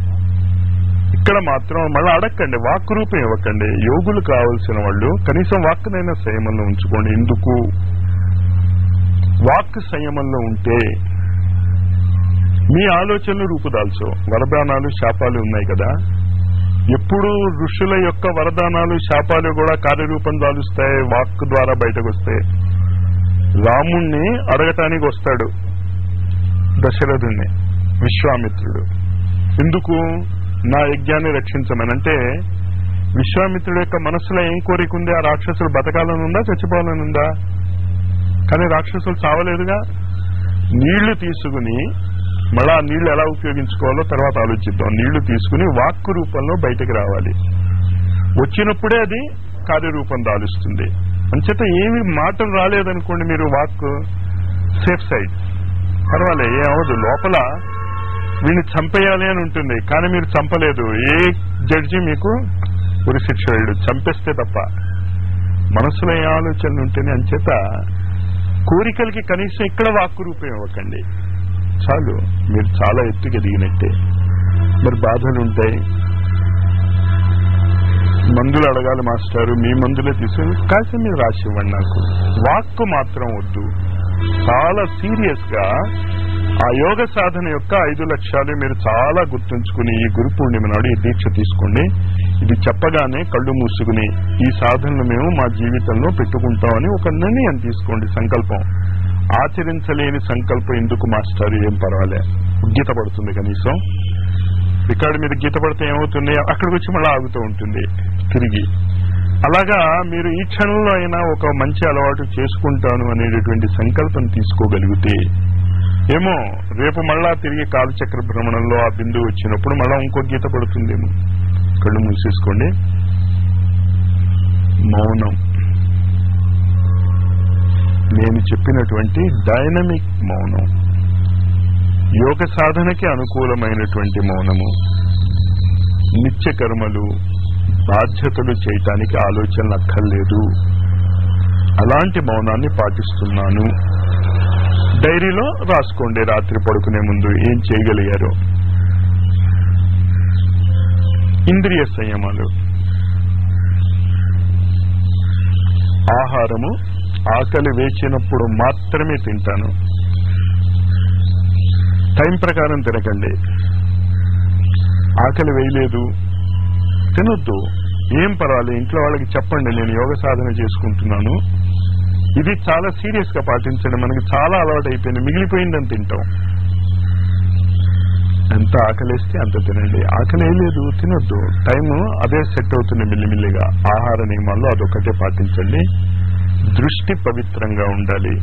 ఇక్కడ మాత్రం మళ్ళీ అడగండి, వాక్ రూపం ఇవ్వకండి. యోగులు కావాల్సిన వాళ్ళు కనీసం వాక్కునైనా సంయమంలో ఉంచుకోండి. ఎందుకు? వాక్ సంయమంలో ఉంటే మీ ఆలోచనలు రూపుదాల్చు. వరదానాలు, శాపాలు ఉన్నాయి కదా, ఎప్పుడు ఋషుల యొక్క వరదానాలు, శాపాలు కూడా కార్యరూపం దాలుస్తాయి, వాక్ ద్వారా బయటకు వస్తాయి. రాముణ్ణి అడగటానికి వస్తాడు దశరథుణ్ణి విశ్వామిత్రుడు. ఎందుకు? నా యజ్ఞాన్ని రక్షించమని. అంటే విశ్వామిత్రుడు యొక్క మనసులో ఏం కోరిక ఉంది? ఆ రాక్షసులు బతకాలని ఉందా, చచ్చిపోవాలని ఉందా? కానీ రాక్షసులు చావలేదుగా. నీళ్లు తీసుకుని, మళ్ళా నీళ్లు ఎలా ఉపయోగించుకోవాలో తర్వాత ఆలోచిద్దాం. నీళ్లు తీసుకుని వాక్కు రూపంలో బయటకు రావాలి. వచ్చినప్పుడే అది కార్యరూపం దాలుస్తుంది. అంచేత ఏమి మాటలు రాలేదనుకోండి, మీరు వాక్ సేఫ్ సైడ్, పర్వాలేదు, ఏమవదు. లోపల వీడిని చంపేయాలి అని ఉంటుంది, కానీ మీరు చంపలేదు. ఏ జడ్జి మీకు ఉరి శిక్ష వేయడు, చంపేస్తే తప్ప. మనసులో ఏ ఆలోచనలు ఉంటేనే. అంచేత కోరికలకి కనీసం ఇక్కడ వాక్కు రూపం ఇవ్వకండి, చాలు, మీరు చాలా ఎత్తుకు ఎదిగినట్టే. మరి బాధలు ఉంటాయి, మందులు అడగాలి మాస్టారు, మీ మందులే తీసుకుని కాస్త మీరు రాసి ఇవ్వండి, నాకు వాక్కు మాత్రం వద్దు. చాలా సీరియస్ గా ఆ యోగ సాధన యొక్క 5 లక్ష్యాలు మీరు చాలా గుర్తుంచుకుని ఈ గురు పూర్ణిమ నాడు ఈ దీక్ష తీసుకోండి. ఇది చెప్పగానే కళ్ళు మూసుకుని ఈ సాధనను మేము మా జీవితంలో పెట్టుకుంటామని ఒక నిర్ణయం తీసుకోండి, సంకల్పం. ఆచరించలేని సంకల్పం ఎందుకు మాస్టారు, ఏం పర్వాలే, గీత పడుతుంది, కనీసం రికార్డు మీద గీత పడితే ఏమవుతుంది, అక్కడికి వచ్చి మళ్ళీ ఆగుతూ ఉంటుంది తిరిగి. అలాగా మీరు ఈ క్షణంలో అయినా ఒక మంచి అలవాటు చేసుకుంటాను అనేటటువంటి సంకల్పం తీసుకోగలిగితే ఏమో రేపు మళ్ళా తిరిగి కాలచక్ర భ్రమణంలో ఆ బిందువు వచ్చినప్పుడు మళ్ళా ఇంకో గీత పడుతుందేమో. కళ్ళు మూసేసుకోండి. మౌనం, నేను చెప్పినటువంటి డైనమిక్ మౌనం, యోగ సాధనకి అనుకూలమైనటువంటి మౌనము. నిత్య కర్మలు బాధ్యతలు చేయటానికి ఆలోచనలు అక్కర్లేదు, అలాంటి మౌనాన్ని పాటిస్తున్నాను. డైరీలో రాసుకోండి రాత్రి పడుకునే ముందు ఏం చేయగలిగారో. ఇంద్రియ సంయమాలు, ఆహారము ఆకలి వేచినప్పుడు మాత్రమే తింటాను, టైం ప్రకారం తినకండి. ఆకలి వేయలేదు తినొద్దు, ఏం పర్వాలేదు, ఇంట్లో వాళ్ళకి చెప్పండి నేను యోగ సాధన చేసుకుంటున్నాను. ఇది చాలా సీరియస్ గా పాటించండి, మనకి చాలా అలవాటు అయిపోయింది, మిగిలిపోయిందని తింటాం. ఎంత ఆకలిస్తే అంత తినండి, ఆకలి వేయలేదు తినొద్దు, టైము అదే సెట్ అవుతుంది మెల్లిమెల్లిగా. ఆహార నియమాల్లో అదొక్కటే పాటించండి. దృష్టి పవిత్రంగా ఉండాలి,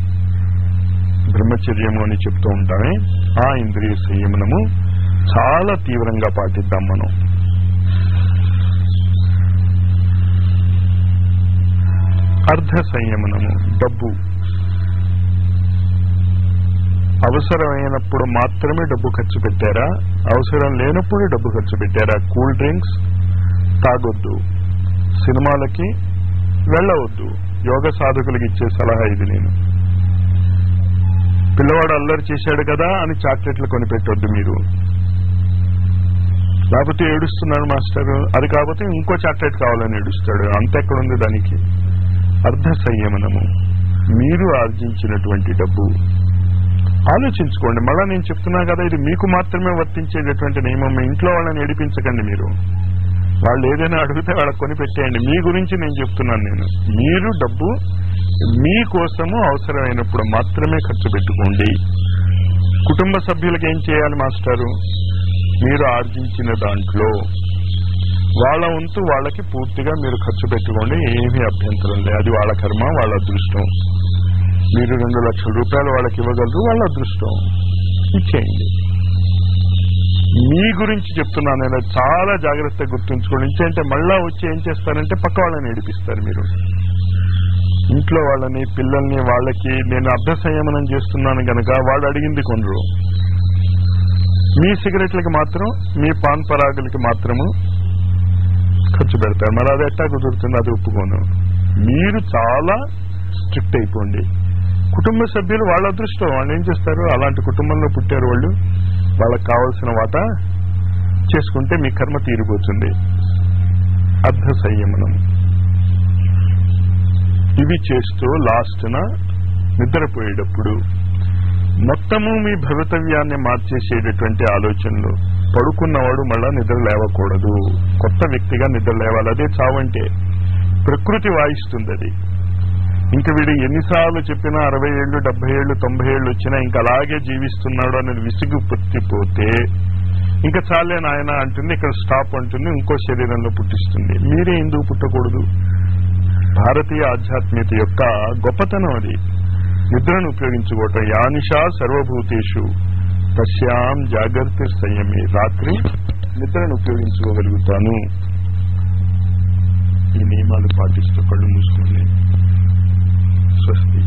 బ్రహ్మచర్యము అని చెప్తూ ఉంటామే, ఆ ఇంద్రియ సంయమనము చాలా తీవ్రంగా పాటిద్దాం మనం. అర్ధ సంయమనము, డబ్బు అవసరమైనప్పుడు మాత్రమే డబ్బు ఖర్చు పెట్టారా, అవసరం లేనప్పుడు డబ్బు ఖర్చు పెట్టారా. కూల్ డ్రింక్స్ తాగొద్దు, సినిమాలకి వెళ్ళవద్దు. యోగ సాధకులకు ఇచ్చే సలహా ఇది. నేను పిల్లవాడు అల్లరి చేశాడు కదా అని చాక్లెట్లు కొనిపెట్టొద్దు మీరు, లేకపోతే ఏడుస్తున్నాడు మాస్టర్, అది కాకపోతే ఇంకో చాక్లెట్ కావాలని ఏడుస్తాడు, అంతెక్కడుంది దానికి. అర్ధ సంయమనము, మీరు ఆర్జించినటువంటి డబ్బు ఆలోచించుకోండి. మళ్ళా నేను చెప్తున్నా కదా, ఇది మీకు మాత్రమే వర్తించేటటువంటి నియమం. మీ ఇంట్లో వాళ్ళని ఏడిపించకండి. మీరు వాళ్ళు ఏదైనా అడిగితే వాళ్ళకి కొని పెట్టేయండి. మీ గురించి నేను చెప్తున్నాను. నేను మీరు డబ్బు మీకోసము అవసరమైనప్పుడు మాత్రమే ఖర్చు పెట్టుకోండి. కుటుంబ సభ్యులకు ఏం చేయాలి మాస్టారు, మీరు ఆర్జించిన దాంట్లో వాళ్ళ వంతు వాళ్ళకి పూర్తిగా మీరు ఖర్చు పెట్టుకోండి, ఏమీ అభ్యంతరం లేదు. అది వాళ్ళ కర్మ, వాళ్ళ అదృష్టం. మీరు 2 లక్షల రూపాయలు వాళ్ళకి ఇవ్వగలరు, వాళ్ళ అదృష్టం, ఇచ్చేయండి. మీ గురించి చెప్తున్నాను నేను, చాలా జాగ్రత్తగా గుర్తుంచుకోండి. ఇంకేంటే మళ్ళా వచ్చి ఏం చేస్తారంటే పక్క వాళ్ళని ఏడిపిస్తారు. మీరు ఇంట్లో వాళ్ళని, పిల్లల్ని, వాళ్ళకి నేను అర్ధ సంయమనం చేస్తున్నాను గనక వాడు అడిగింది కొనరు. మీ సిగరెట్లకి మాత్రం, మీ పాన్ పరాగులకి మాత్రము ఖర్చు పెడతారు. మరి అది ఎట్టా కుదురుతుంది, అది ఒప్పుకోను. మీరు చాలా స్ట్రిక్ట్ అయిపోండి. కుటుంబ సభ్యులు వాళ్ళ అదృష్టం, వాళ్ళు ఏం చేస్తారు, అలాంటి కుటుంబంలో పుట్టారు వాళ్ళు, వాళ్ళకి కావాల్సిన వాటా చేసుకుంటే మీ కర్మ తీరిపోతుంది. అర్ధ సంయమనం ఇవి చేస్తూ లాస్ట్న నిద్రపోయేటప్పుడు మొత్తము మీ భవితవ్యాన్ని మార్చేసేటటువంటి ఆలోచనలు. పడుకున్నవాడు మళ్ళా నిద్ర లేవకూడదు, కొత్త వ్యక్తిగా నిద్ర లేవాలి. అదే చావంటే ప్రకృతి వాయిస్తుంది అది. ఇంకా వీడు ఎన్నిసార్లు చెప్పినా 60 ఏళ్ళు 70 ఏళ్ళు 90 ఏళ్ళు వచ్చినా ఇంకా అలాగే జీవిస్తున్నాడు అనేది విసుగు పుట్టిపోతే ఇంకా చాలే నాయన అంటుంది, ఇక్కడ స్టాప్ అంటుంది, ఇంకో శరీరంలో పుట్టిస్తుంది. మీరే ఎందుకు పుట్టకూడదు? భారతీయ ఆధ్యాత్మికత యొక్క గొప్పతనం అది. నిద్రను ఉపయోగించుకోవటం. యానిషా సర్వభూతేషు తస్యాం జాగ్రత్త సంయమి. రాత్రి నిద్రను ఉపయోగించుకోగలుగుతాను. ఈ నియమాలు పాటిస్తూ కళ్ళు మూసుకుని స్వస్తి.